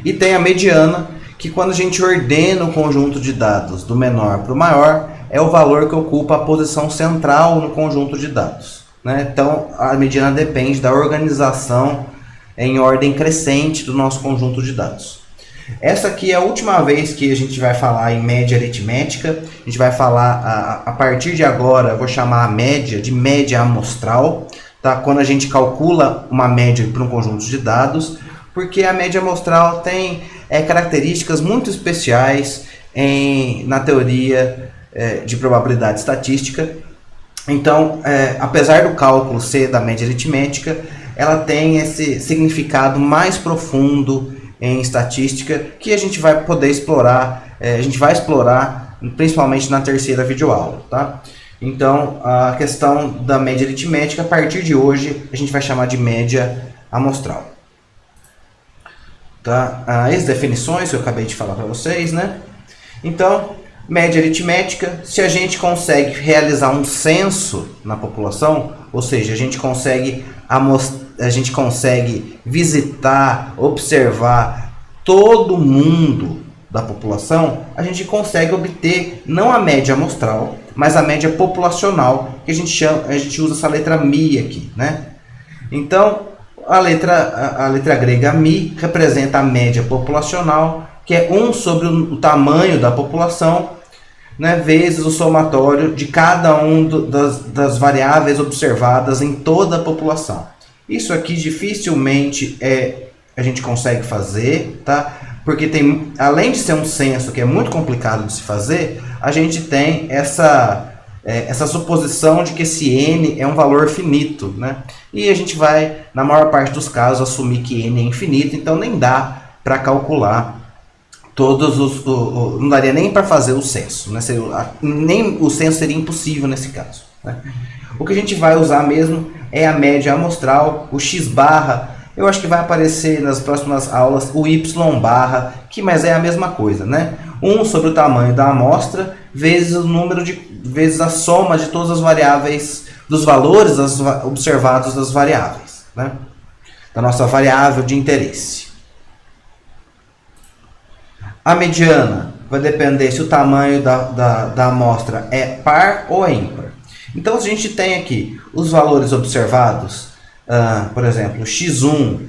E tem a mediana, que quando a gente ordena o conjunto de dados do menor para o maior, é o valor que ocupa a posição central no conjunto de dados, né? Então a mediana depende da organização em ordem crescente do nosso conjunto de dados. Essa aqui é a última vez que a gente vai falar em média aritmética. A gente vai falar, a partir de agora, eu vou chamar a média de média amostral, tá? Quando a gente calcula uma média para um conjunto de dados, porque a média amostral tem características muito especiais na teoria de probabilidade estatística. Então, apesar do cálculo ser da média aritmética, ela tem esse significado mais profundo em estatística, que a gente vai poder explorar, a gente vai explorar principalmente na terceira videoaula, tá? Então, a questão da média aritmética, a partir de hoje, a gente vai chamar de média amostral. Tá? As definições que eu acabei de falar para vocês, né? Então, média aritmética, se a gente consegue realizar um censo na população, ou seja, a gente consegue visitar, observar todo mundo da população, a gente consegue obter não a média amostral, mas a média populacional, que a gente usa essa letra Mi aqui, né? Então, a letra grega Mi representa a média populacional, que é 1 sobre o tamanho da população, né, vezes o somatório de cada das variáveis observadas em toda a população. Isso aqui dificilmente a gente consegue fazer, tá? Porque tem, além de ser um censo que é muito complicado de se fazer, a gente tem essa suposição de que esse n é um valor finito, né? E a gente vai, na maior parte dos casos, assumir que n é infinito, então nem dá para calcular não daria nem para fazer o censo, né? Nem o censo seria impossível nesse caso, né? O que a gente vai usar mesmo é a média amostral, o x barra. Eu acho que vai aparecer nas próximas aulas o y barra, mas é a mesma coisa, né? 1 sobre o tamanho da amostra vezes o número vezes a soma de todas as variáveis, dos valores observados das variáveis, né? Da nossa variável de interesse. A mediana vai depender se o tamanho da amostra é par ou é ímpar. Então, se a gente tem aqui os valores observados, por exemplo, x1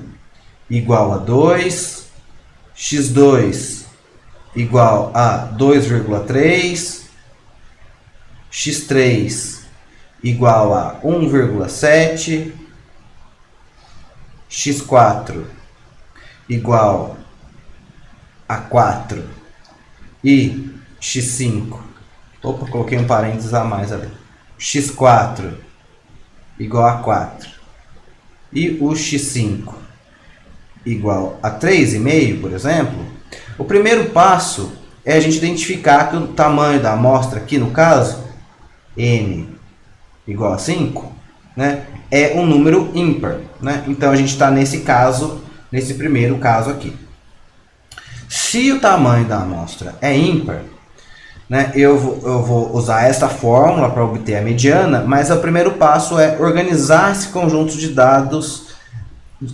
igual a 2, x2 igual a 2,3, x3 igual a 1,7, x4 igual a 4 e x5, opa, coloquei um parênteses a mais ali, x4 igual a 4 e o x5 igual a 3,5, por exemplo, o primeiro passo é a gente identificar que o tamanho da amostra, aqui no caso, n igual a 5, né, é um número ímpar, né? Então a gente está nesse primeiro caso aqui. Se o tamanho da amostra é ímpar, né, eu vou usar essa fórmula para obter a mediana, mas o primeiro passo é organizar esse conjunto de dados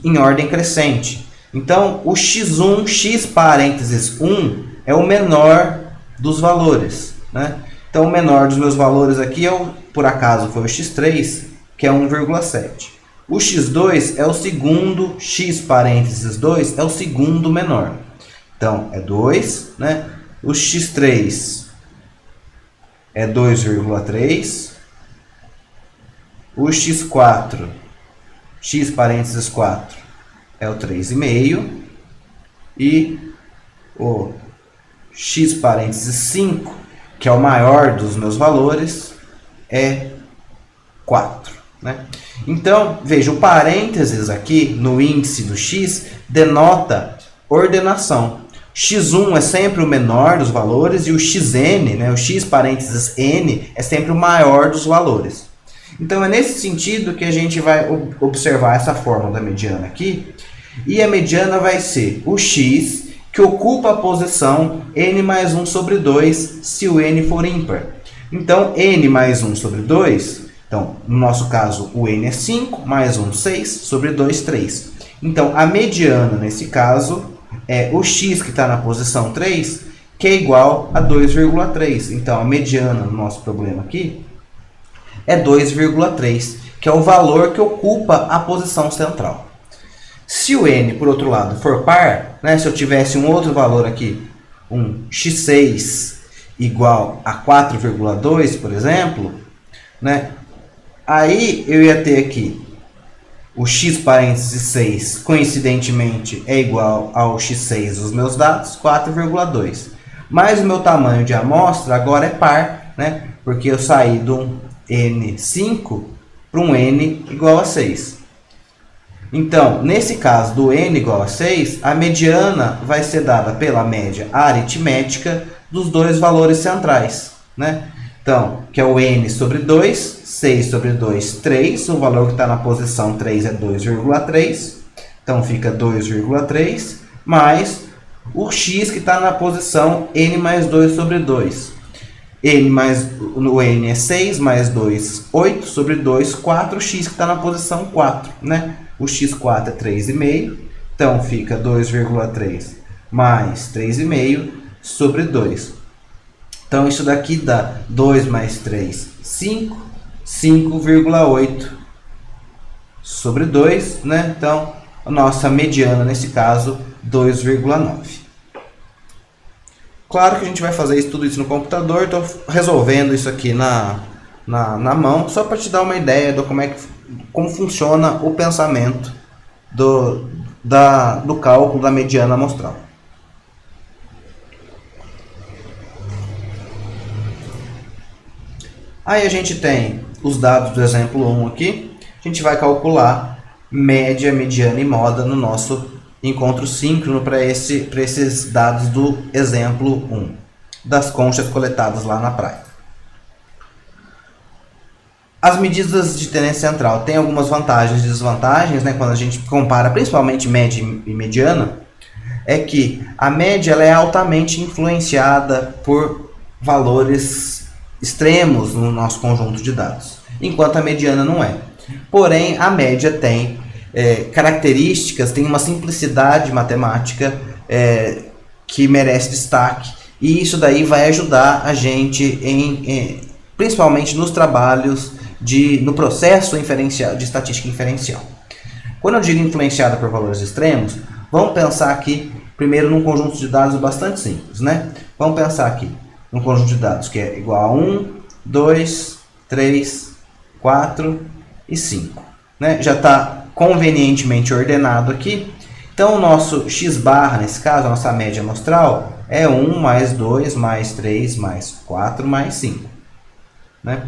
em ordem crescente. Então, o x1, x parênteses 1, é o menor dos valores, né? Então, o menor dos meus valores aqui, por acaso, foi o x3, que é 1,7. O x2 é o segundo, x parênteses 2, é o segundo menor. Então, é 2, né? O x3 é 2,3. O x4, x parênteses 4, é o 3,5. E o x parênteses 5, que é o maior dos meus valores, é 4, né? Então, veja, o parênteses aqui no índice do x denota ordenação. x1 é sempre o menor dos valores e o xn, né, o x parênteses n, é sempre o maior dos valores. Então, é nesse sentido que a gente vai observar essa fórmula da mediana aqui. E a mediana vai ser o x que ocupa a posição n mais 1 sobre 2 se o n for ímpar. Então, n mais 1 sobre 2, então, no nosso caso, o n é 5, mais 1, 6, sobre 2, 3. Então, a mediana, nesse caso, é o x que está na posição 3, que é igual a 2,3. Então, a mediana no nosso problema aqui é 2,3, que é o valor que ocupa a posição central. Se o n, por outro lado, for par, né, se eu tivesse um outro valor aqui, um x6 igual a 4,2, por exemplo, né, aí eu ia ter aqui o x parênteses 6, coincidentemente, é igual ao x6 dos meus dados, 4,2. Mas o meu tamanho de amostra agora é par, né? Porque eu saí de um n5 para um n igual a 6. Então, nesse caso do n igual a 6, a mediana vai ser dada pela média aritmética dos dois valores centrais, né? Então, que é o n sobre 2, 6 sobre 2, 3. O valor que está na posição 3 é 2,3. Então, fica 2,3 mais o x que está na posição n mais 2 sobre 2. O n é 6 mais 2, 8 sobre 2, 4. O x que está na posição 4, né? O x4 é 3,5. Então, fica 2,3 mais 3,5 sobre 2. Então isso daqui dá 2 mais 3, 5, 5,8 sobre 2, né? Então a nossa mediana nesse caso 2,9. Claro que a gente vai fazer tudo isso no computador, estou resolvendo isso aqui na mão, só para te dar uma ideia de como funciona o pensamento do cálculo da mediana amostral. Aí a gente tem os dados do exemplo 1 aqui, a gente vai calcular média, mediana e moda no nosso encontro síncrono para esses dados do exemplo 1, das conchas coletadas lá na praia. As medidas de tendência central têm algumas vantagens e desvantagens, né, quando a gente compara principalmente média e mediana, é que a média ela é altamente influenciada por valores extremos no nosso conjunto de dados, enquanto a mediana não é. Porém, a média tem características, tem uma simplicidade matemática que merece destaque, e isso daí vai ajudar a gente principalmente nos trabalhos no processo inferencial, de estatística inferencial. Quando eu digo influenciada por valores extremos, vamos pensar aqui primeiro num conjunto de dados bastante simples, né? Vamos pensar aqui num conjunto de dados que é igual a 1, 2, 3, 4 e 5. Né? Já está convenientemente ordenado aqui. Então o nosso x barra, nesse caso, a nossa média amostral, é 1 mais 2 mais 3 mais 4 mais 5. Né?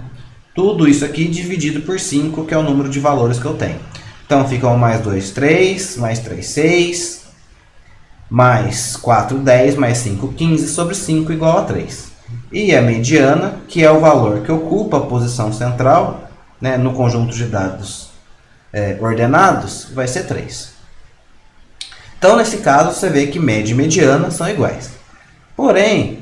Tudo isso aqui dividido por 5, que é o número de valores que eu tenho. Então fica 1 mais 2, 3, mais 3, 6, mais 4, 10, mais 5, 15 sobre 5 igual a 3. E a mediana, que é o valor que ocupa a posição central, né, no conjunto de dados ordenados, vai ser 3. Então, nesse caso, você vê que média e mediana são iguais. Porém,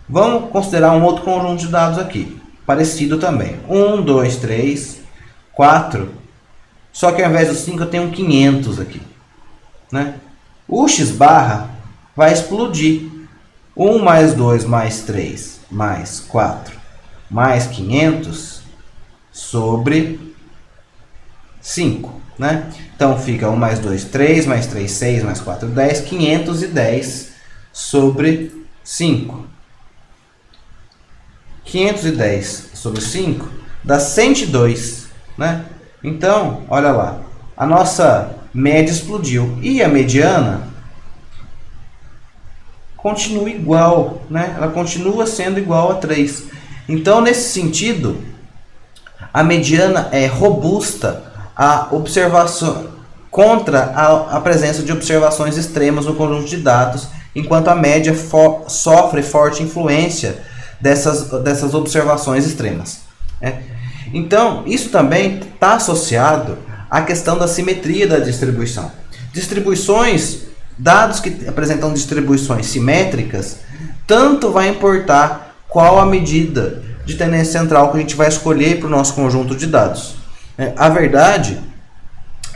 vamos considerar um outro conjunto de dados aqui, parecido também. 1, 2, 3, 4, só que ao invés do 5 eu tenho um 500 aqui. Né? O x barra vai explodir. 1 mais 2 mais 3 mais 4 mais 500 sobre 5. Né? Então fica 1 mais 2, 3, mais 3, 6, mais 4, 10, 510 sobre 5. 510 sobre 5 dá 102. Né? Então, olha lá, a nossa média explodiu e a mediana continua igual, né? Ela continua sendo igual a 3. Então, nesse sentido, a mediana é robusta a observação contra a presença de observações extremas no conjunto de dados, enquanto a média sofre forte influência dessas observações extremas. Né? Então, isso também está associado à questão da simetria da distribuição. Dados que apresentam distribuições simétricas, tanto vai importar qual a medida de tendência central que a gente vai escolher para o nosso conjunto de dados. A verdade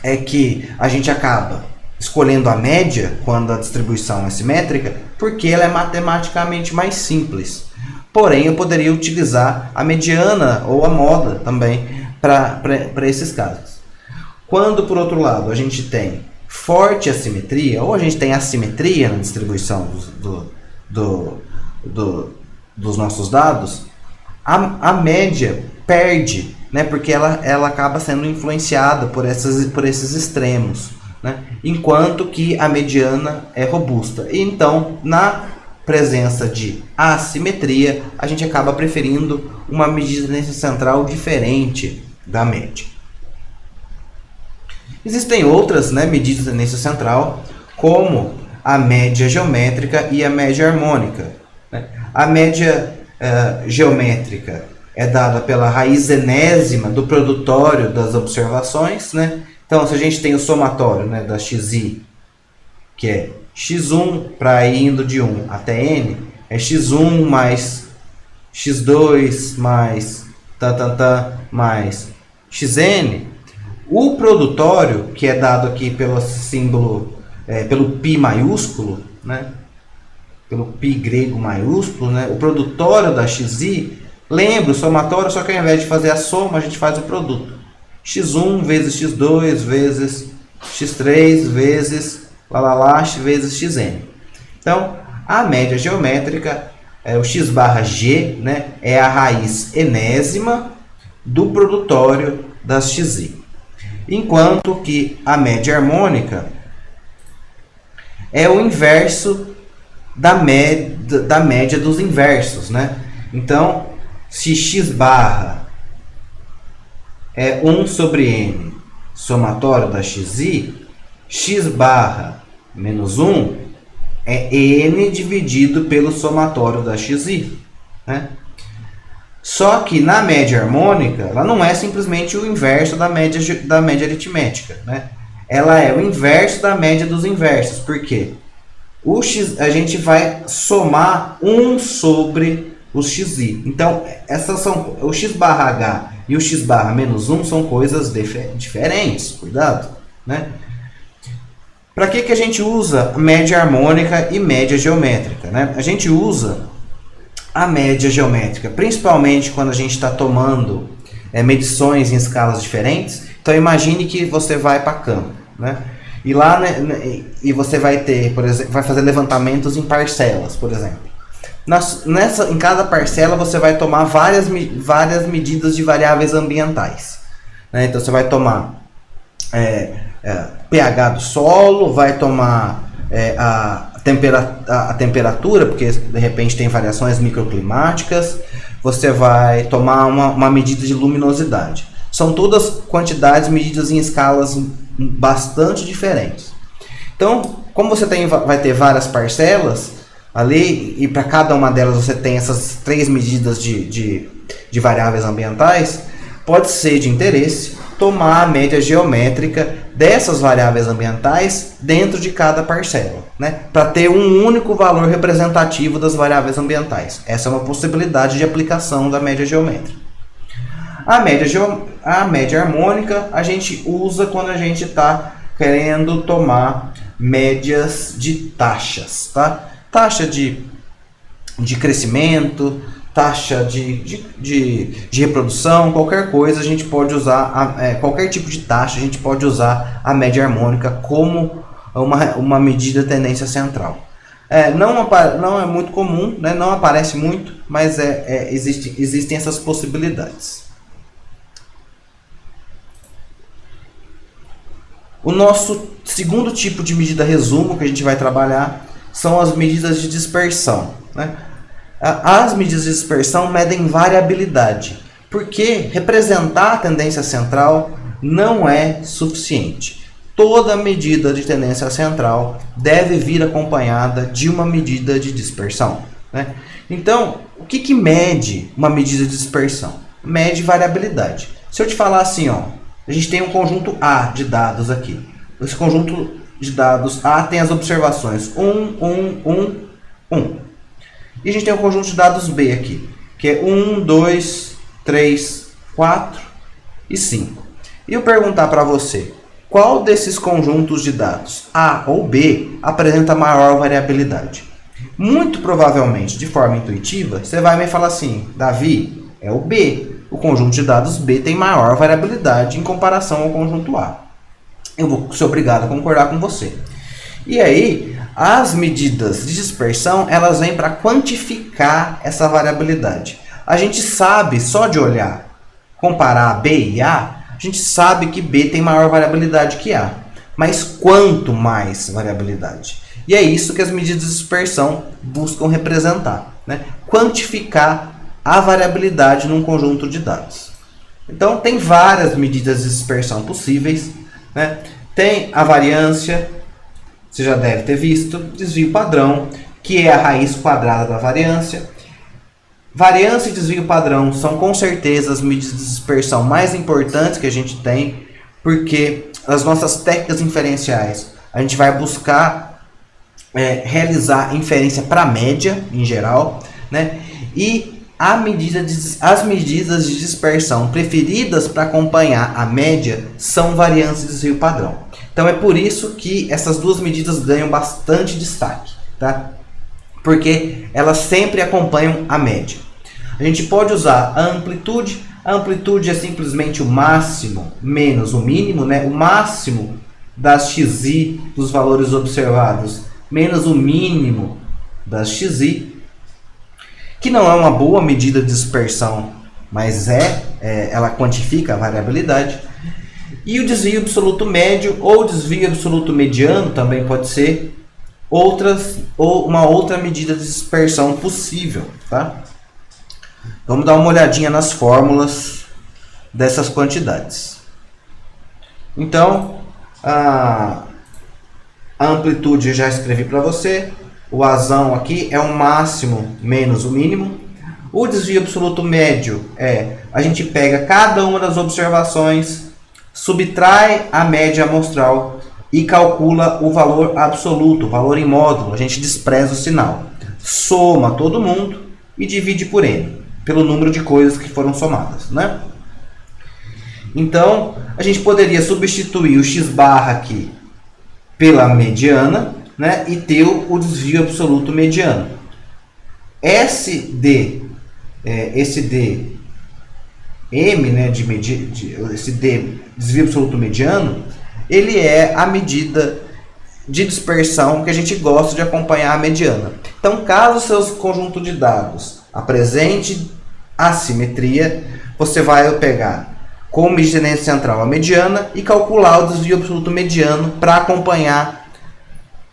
é que a gente acaba escolhendo a média quando a distribuição é simétrica, porque ela é matematicamente mais simples. Porém, eu poderia utilizar a mediana ou a moda também para esses casos. Quando, por outro lado, a gente tem forte assimetria, ou a gente tem assimetria na distribuição dos nossos dados, a média perde, né, porque ela acaba sendo influenciada por esses extremos, né, enquanto que a mediana é robusta. E então, na presença de assimetria, a gente acaba preferindo uma medida de tendência central diferente da média. Existem outras, né, medidas de tendência central, como a média geométrica e a média harmônica. Né? A média geométrica é dada pela raiz enésima do produtório das observações. Né? Então, se a gente tem o somatório, né, da xi, que é x1 para ir indo de 1 até n, é x1 mais x2 mais mais xn. O produtório, que é dado aqui pelo símbolo, pelo π maiúsculo, né, pelo π grego maiúsculo, né? O produtório da xi, lembra o somatório, só que ao invés de fazer a soma, a gente faz o produto. x1 vezes x2 vezes x3 vezes vezes xn. Então, a média geométrica, o x barra g, né, é a raiz enésima do produtório das xi. Enquanto que a média harmônica é o inverso da média dos inversos, né? Então, se x barra é 1 sobre n somatório da xi, x barra menos 1 é n dividido pelo somatório da xi, né? Só que na média harmônica, ela não é simplesmente o inverso da média aritmética, né? Ela é o inverso da média dos inversos. Por quê? A gente vai somar 1 sobre os xi. Então, essas são o x barra h e o x barra menos 1 são coisas diferentes. Cuidado, né? Para que a gente usa média harmônica e média geométrica, né? A gente usa a média geométrica, principalmente quando a gente está tomando medições em escalas diferentes. Então, imagine que você vai para campo, né? E lá, né, e você vai ter, por exemplo, vai fazer levantamentos em parcelas, por exemplo. Em cada parcela você vai tomar várias medidas de variáveis ambientais, né? Então você vai tomar pH do solo, vai tomar a temperatura, porque de repente tem variações microclimáticas, você vai tomar uma medida de luminosidade. São todas quantidades medidas em escalas bastante diferentes. Então, como você vai ter várias parcelas ali, e para cada uma delas você tem essas 3 medidas de variáveis ambientais, pode ser de interesse tomar a média geométrica dessas variáveis ambientais dentro de cada parcela, né? Para ter um único valor representativo das variáveis ambientais. Essa é uma possibilidade de aplicação da média geométrica. A média harmônica a gente usa quando a gente está querendo tomar médias de taxas, tá? Taxa de crescimento, taxa de reprodução, qualquer coisa a gente pode usar, qualquer tipo de taxa a gente pode usar a média harmônica como uma medida de tendência central. Não é muito comum, né? Não aparece muito, mas existem essas possibilidades. O nosso segundo tipo de medida resumo que a gente vai trabalhar são as medidas de dispersão, né? As medidas de dispersão medem variabilidade, porque representar a tendência central não é suficiente. Toda medida de tendência central deve vir acompanhada de uma medida de dispersão, né? Então, o que mede uma medida de dispersão? Mede variabilidade. Se eu te falar assim, ó, a gente tem um conjunto A de dados aqui. Esse conjunto de dados A tem as observações 1, 1, 1, 1. E a gente tem um conjunto de dados B aqui, que é 1, 2, 3, 4 e 5. E eu perguntar para você, qual desses conjuntos de dados, A ou B, apresenta maior variabilidade? Muito provavelmente, de forma intuitiva, você vai me falar assim, Davi, é o B. O conjunto de dados B tem maior variabilidade em comparação ao conjunto A. Eu vou ser obrigado a concordar com você. E aí, as medidas de dispersão, elas vêm para quantificar essa variabilidade. A gente sabe, só de olhar, comparar B e A gente sabe que B tem maior variabilidade que A. Mas quanto mais variabilidade? E é isso que as medidas de dispersão buscam representar, né? Quantificar a variabilidade num conjunto de dados. Então, tem várias medidas de dispersão possíveis, né? Tem a variância, você já deve ter visto, desvio padrão, que é a raiz quadrada da variância. Variância e desvio padrão são com certeza as medidas de dispersão mais importantes que a gente tem, porque as nossas técnicas inferenciais, a gente vai buscar realizar inferência para a média, em geral, né? E as medidas de dispersão preferidas para acompanhar a média são variância e desvio padrão. Então é por isso que essas duas medidas ganham bastante destaque, tá? porque elas sempre acompanham a média. A gente pode usar a amplitude. A amplitude é simplesmente o máximo menos o mínimo, né? O máximo das xi dos valores observados menos o mínimo das xi, que não é uma boa medida de dispersão, mas ela quantifica a variabilidade. E o desvio absoluto médio ou desvio absoluto mediano também pode ser uma outra medida de dispersão possível, tá? Vamos dar uma olhadinha nas fórmulas dessas quantidades. Então, a amplitude eu já escrevi para você. O Azão aqui é o máximo menos o mínimo. O desvio absoluto médio a gente pega cada uma das observações, subtrai a média amostral e calcula o valor absoluto, o valor em módulo. A gente despreza o sinal. Soma todo mundo e divide por n, pelo número de coisas que foram somadas, né? Então, a gente poderia substituir o x barra aqui pela mediana, né? E ter o desvio absoluto mediano. Esse dm, né, esse d, desvio absoluto mediano, ele é a medida de dispersão que a gente gosta de acompanhar a mediana. Então, caso o seu conjunto de dados apresente assimetria, você vai pegar como medida central a mediana e calcular o desvio absoluto mediano para acompanhar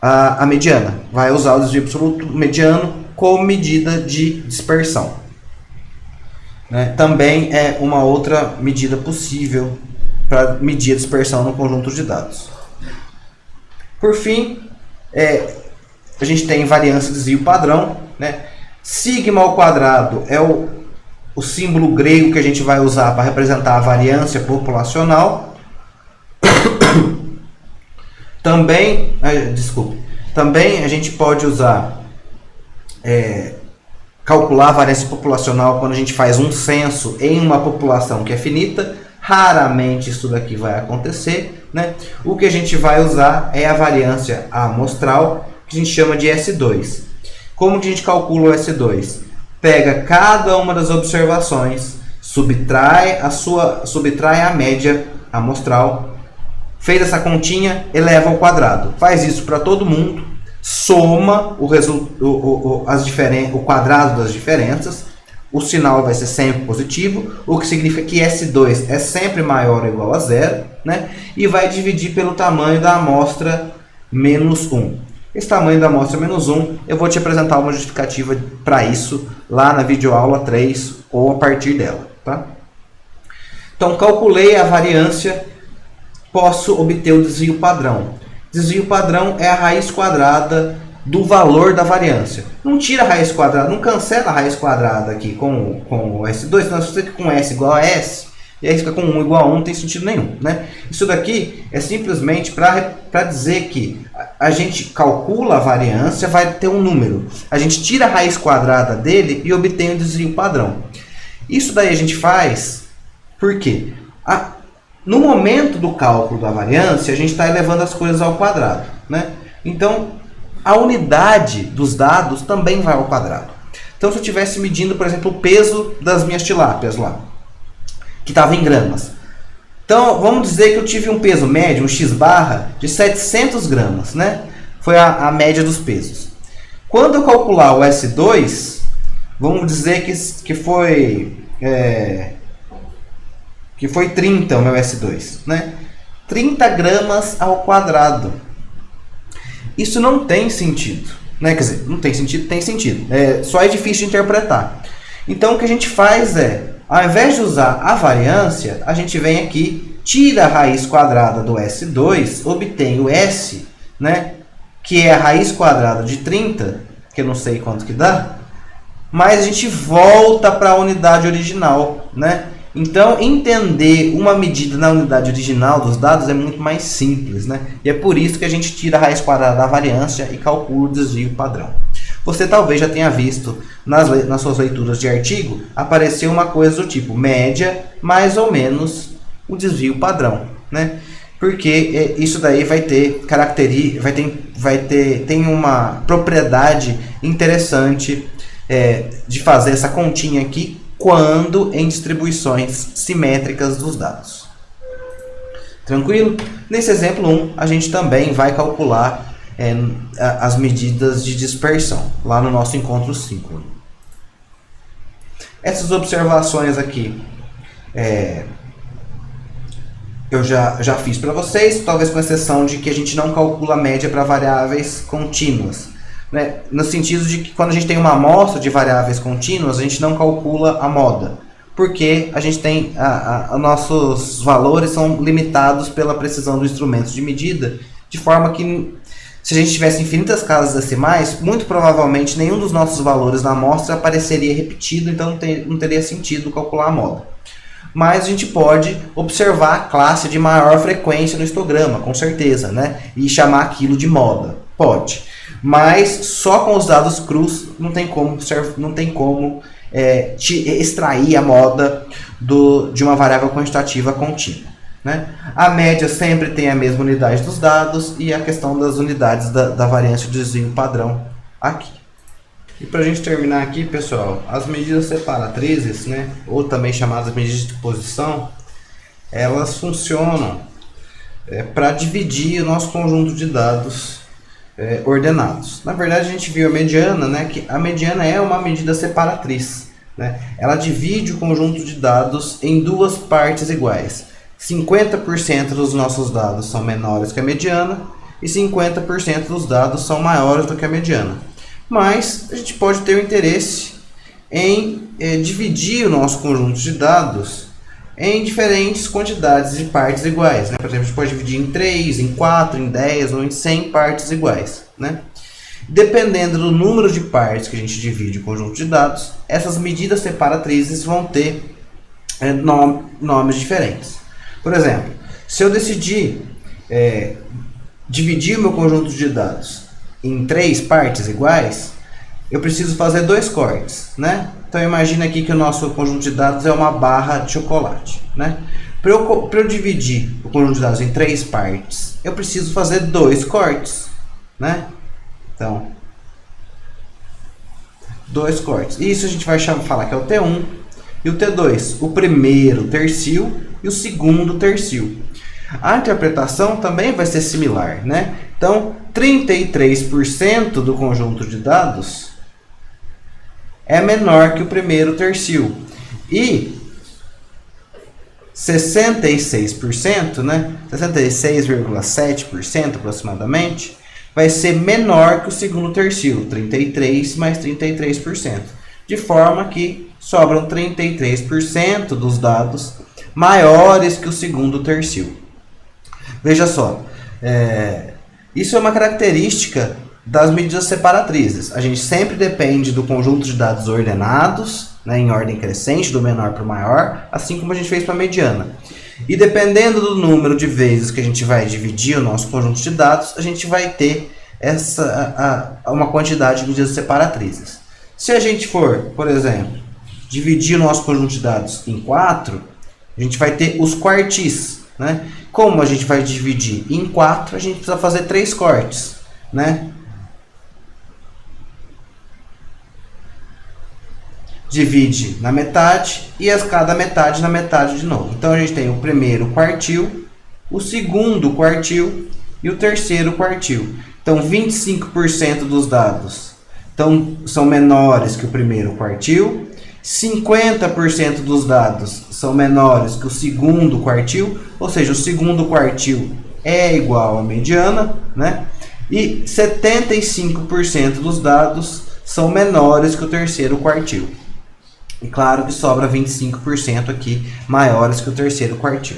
a mediana. Vai usar o desvio absoluto mediano como medida de dispersão, né? Também é uma outra medida possível para medir a dispersão no conjunto de dados. Por fim, a gente tem variância e desvio padrão, né? Sigma ao quadrado é o símbolo grego que a gente vai usar para representar a variância populacional. Também a gente pode usar, calcular a variância populacional quando a gente faz um censo em uma população que é finita. Raramente isso daqui vai acontecer, né? O que a gente vai usar é a variância amostral, que a gente chama de S2. Como que a gente calcula o S2? Pega cada uma das observações, subtrai a média amostral, fez essa continha, eleva ao quadrado. Faz isso para todo mundo, soma o quadrado das diferenças, o sinal vai ser sempre positivo, o que significa que S2 é sempre maior ou igual a zero, né? E vai dividir pelo tamanho da amostra menos 1. Esse tamanho da amostra menos 1, eu vou te apresentar uma justificativa para isso lá na videoaula 3 ou a partir dela, tá? Então, calculei a variância, posso obter o desvio padrão. Desvio padrão é a raiz quadrada do valor da variância. Não tira a raiz quadrada, não cancela a raiz quadrada aqui com o S2, senão se você fica com S igual a S, e aí fica com 1 igual a 1, não tem sentido nenhum, né? Isso daqui é simplesmente para dizer que a gente calcula a variância, vai ter um número. A gente tira a raiz quadrada dele e obtém o desvio padrão. Isso daí a gente faz porque no momento do cálculo da variância, a gente está elevando as coisas ao quadrado, né? Então, a unidade dos dados também vai ao quadrado. Então, se eu estivesse medindo, por exemplo, o peso das minhas tilápias lá, que estava em gramas. Então, vamos dizer que eu tive um peso médio, um x barra, de 700 gramas, né? Foi a média dos pesos. Quando eu calcular o S2, vamos dizer que foi 30 o meu S2, né? 30 gramas ao quadrado. Isso não tem sentido, né? Quer dizer, não tem sentido, tem sentido. Só é difícil de interpretar. Então, o que a gente faz ao invés de usar a variância, a gente vem aqui, tira a raiz quadrada do S2, obtém o S, né? Que é a raiz quadrada de 30, que eu não sei quanto que dá, mas a gente volta para a unidade original, né? Então, entender uma medida na unidade original dos dados é muito mais simples, né? E é por isso que a gente tira a raiz quadrada da variância e calcula o desvio padrão. Você talvez já tenha visto nas suas leituras de artigo, aparecer uma coisa do tipo média mais ou menos o desvio padrão, né? porque isso daí vai ter tem uma propriedade interessante de fazer essa continha aqui quando em distribuições simétricas dos dados. Tranquilo? Nesse exemplo 1, a gente também vai calcular as medidas de dispersão, lá no nosso encontro 5. Essas observações aqui eu já fiz para vocês, talvez com exceção de que a gente não calcula a média para variáveis contínuas, né? No sentido de que quando a gente tem uma amostra de variáveis contínuas, a gente não calcula a moda, porque a gente tem nossos valores são limitados pela precisão do instrumento de medida, de forma que se a gente tivesse infinitas casas decimais, muito provavelmente nenhum dos nossos valores na amostra apareceria repetido, então não teria sentido calcular a moda. Mas a gente pode observar a classe de maior frequência no histograma, com certeza, né? E chamar aquilo de moda. Pode. Mas só com os dados crus não tem como extrair a moda de uma variável quantitativa contínua, né? A média sempre tem a mesma unidade dos dados e a questão das unidades da variância de desvio padrão aqui. E para a gente terminar aqui, pessoal, as medidas separatrizes, né, ou também chamadas medidas de posição, elas funcionam para dividir o nosso conjunto de dados ordenados. Na verdade, a gente viu a mediana, né, que a mediana é uma medida separatriz, né? Ela divide o conjunto de dados em duas partes iguais. 50% dos nossos dados são menores que a mediana e 50% dos dados são maiores do que a mediana. Mas a gente pode ter o interesse em dividir o nosso conjunto de dados em diferentes quantidades de partes iguais, né? Por exemplo, a gente pode dividir em 3, em 4, em 10 ou em 100 partes iguais, né? Dependendo do número de partes que a gente divide o conjunto de dados, essas medidas separatrizes vão ter nomes diferentes. Por exemplo, se eu decidir dividir o meu conjunto de dados em 3 partes iguais, eu preciso fazer 2 cortes, né? Então imagina aqui que o nosso conjunto de dados é uma barra de chocolate, né? Para eu dividir o conjunto de dados em 3 partes, eu preciso fazer 2 cortes, né? Então, 2 cortes. Isso a gente vai falar que é o T1 e o T2, o primeiro tercio e o segundo tercio. A interpretação também vai ser similar, né? Então, 33% do conjunto de dados é menor que o primeiro tercio. E 66%, né? 66,7% aproximadamente, vai ser menor que o segundo tercio, 33 mais 33%. De forma que sobram 33% dos dados maiores que o segundo tercio. Veja só, isso é uma característica das medidas separatrizes. A gente sempre depende do conjunto de dados ordenados, né, em ordem crescente, do menor para o maior, assim como a gente fez para a mediana. E dependendo do número de vezes que a gente vai dividir o nosso conjunto de dados, a gente vai ter uma quantidade de medidas separatrizes. Se a gente for, por exemplo, dividir o nosso conjunto de dados em 4, a gente vai ter os quartis, né? Como a gente vai dividir em 4, a gente precisa fazer 3 cortes, né? Divide na metade e cada metade na metade de novo. Então a gente tem o primeiro quartil, o segundo quartil e o terceiro quartil. Então 25% dos dados são menores que o primeiro quartil, 50% dos dados são menores que o segundo quartil, ou seja, o segundo quartil é igual à mediana, né? E 75% dos dados são menores que o terceiro quartil. E claro que sobra 25% aqui maiores que o terceiro quartil.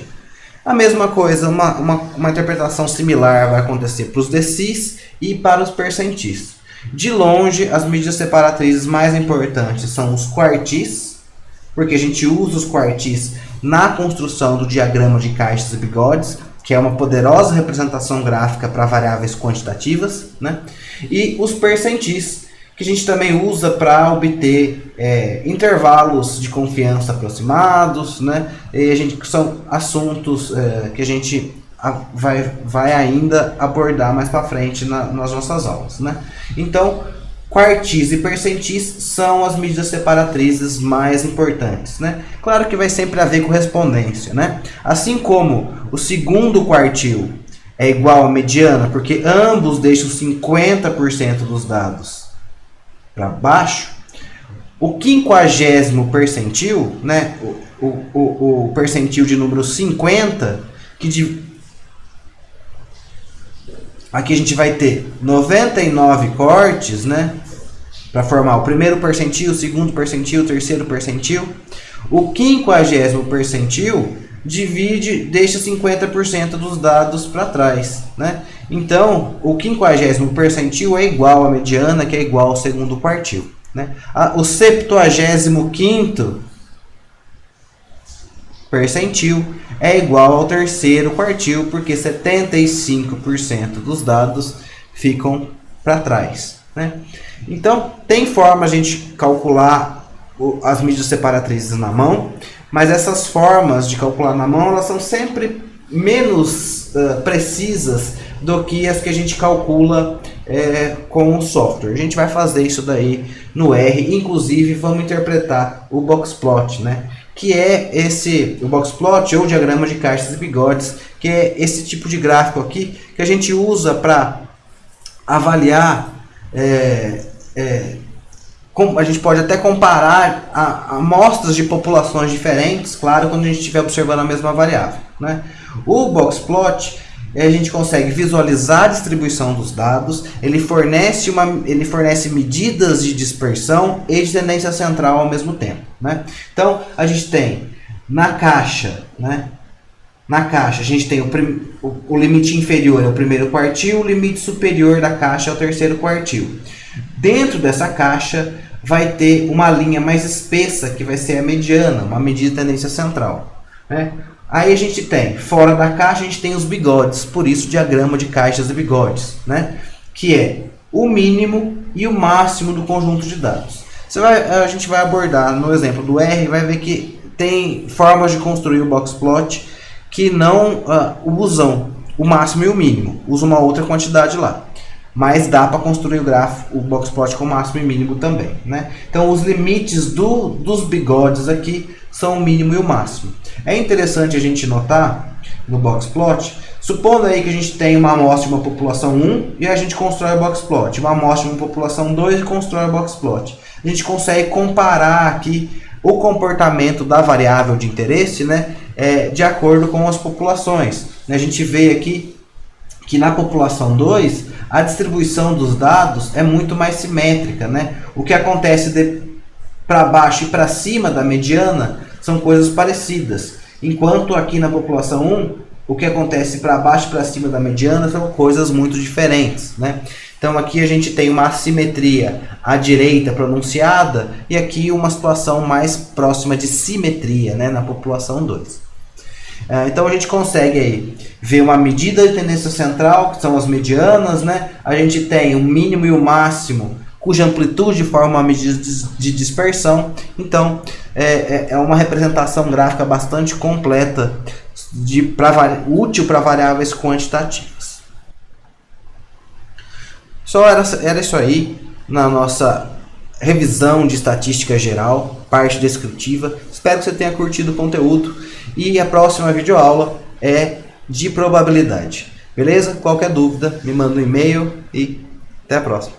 A mesma coisa, uma interpretação similar vai acontecer para os decis e para os percentis. De longe, as medidas separatrizes mais importantes são os quartis, porque a gente usa os quartis na construção do diagrama de caixas e bigodes, que é uma poderosa representação gráfica para variáveis quantitativas, né? E os percentis, que a gente também usa para obter intervalos de confiança aproximados, né? E são assuntos que a gente vai ainda abordar mais para frente nas nossas aulas, né? Então, quartis e percentis são as medidas separatrizes mais importantes, né? Claro que vai sempre haver correspondência, né? Assim como o segundo quartil é igual à mediana, porque ambos deixam 50% dos dados para baixo, o 50º percentil, né? O percentil de número 50, aqui a gente vai ter 99 cortes, né? Para formar o primeiro percentil, o segundo percentil, o terceiro percentil. O 50º percentil deixa 50% dos dados para trás, né? Então, o 50º percentil é igual à mediana, que é igual ao segundo quartil, né? O 75º percentil é igual ao terceiro quartil, porque 75% dos dados ficam para trás, né? Então, tem forma a gente calcular as medidas separatrizes na mão, mas essas formas de calcular na mão, elas são sempre menos precisas do que as que a gente calcula com o software. A gente vai fazer isso daí no R, inclusive vamos interpretar o boxplot, né? Que é o boxplot ou diagrama de caixas e bigodes, que é esse tipo de gráfico aqui que a gente usa para avaliar, a gente pode até comparar amostras de populações diferentes, claro, quando a gente estiver observando a mesma variável, né? O boxplot, a gente consegue visualizar a distribuição dos dados, ele fornece medidas de dispersão e de tendência central ao mesmo tempo, né? Então, a gente tem na caixa, né? Na caixa, a gente tem o limite inferior é o primeiro quartil, o limite superior da caixa é o terceiro quartil. Dentro dessa caixa vai ter uma linha mais espessa, que vai ser a mediana, uma medida de tendência central, né? Aí a gente tem, fora da caixa, a gente tem os bigodes, por isso diagrama de caixas e bigodes, né? Que é o mínimo e o máximo do conjunto de dados. A gente vai abordar no exemplo do R, vai ver que tem formas de construir o boxplot que não usam o máximo e o mínimo, usam uma outra quantidade lá. Mas dá para construir o boxplot com máximo e mínimo também, né? Então os limites dos bigodes aqui são o mínimo e o máximo. É interessante a gente notar no boxplot, supondo aí que a gente tem uma amostra de uma população 1 e a gente constrói o boxplot, uma amostra de uma população 2 e constrói o boxplot. A gente consegue comparar aqui o comportamento da variável de interesse, né, de acordo com as populações. A gente vê aqui que na população 2 a distribuição dos dados é muito mais simétrica, né? O que acontece para baixo e para cima da mediana são coisas parecidas, enquanto aqui na população 1 o que acontece para baixo e para cima da mediana são coisas muito diferentes, né? Então aqui a gente tem uma assimetria à direita pronunciada e aqui uma situação mais próxima de simetria, né, na população 2. Então a gente consegue aí ver uma medida de tendência central, que são as medianas, né? A gente tem o mínimo e o máximo, cuja amplitude forma uma medida de dispersão. Então é uma representação gráfica bastante completa, útil para variáveis quantitativas. Era isso aí na nossa revisão de estatística geral, parte descritiva. Espero que você tenha curtido o conteúdo e a próxima videoaula é de probabilidade. Beleza? Qualquer dúvida, me manda um e-mail e até a próxima.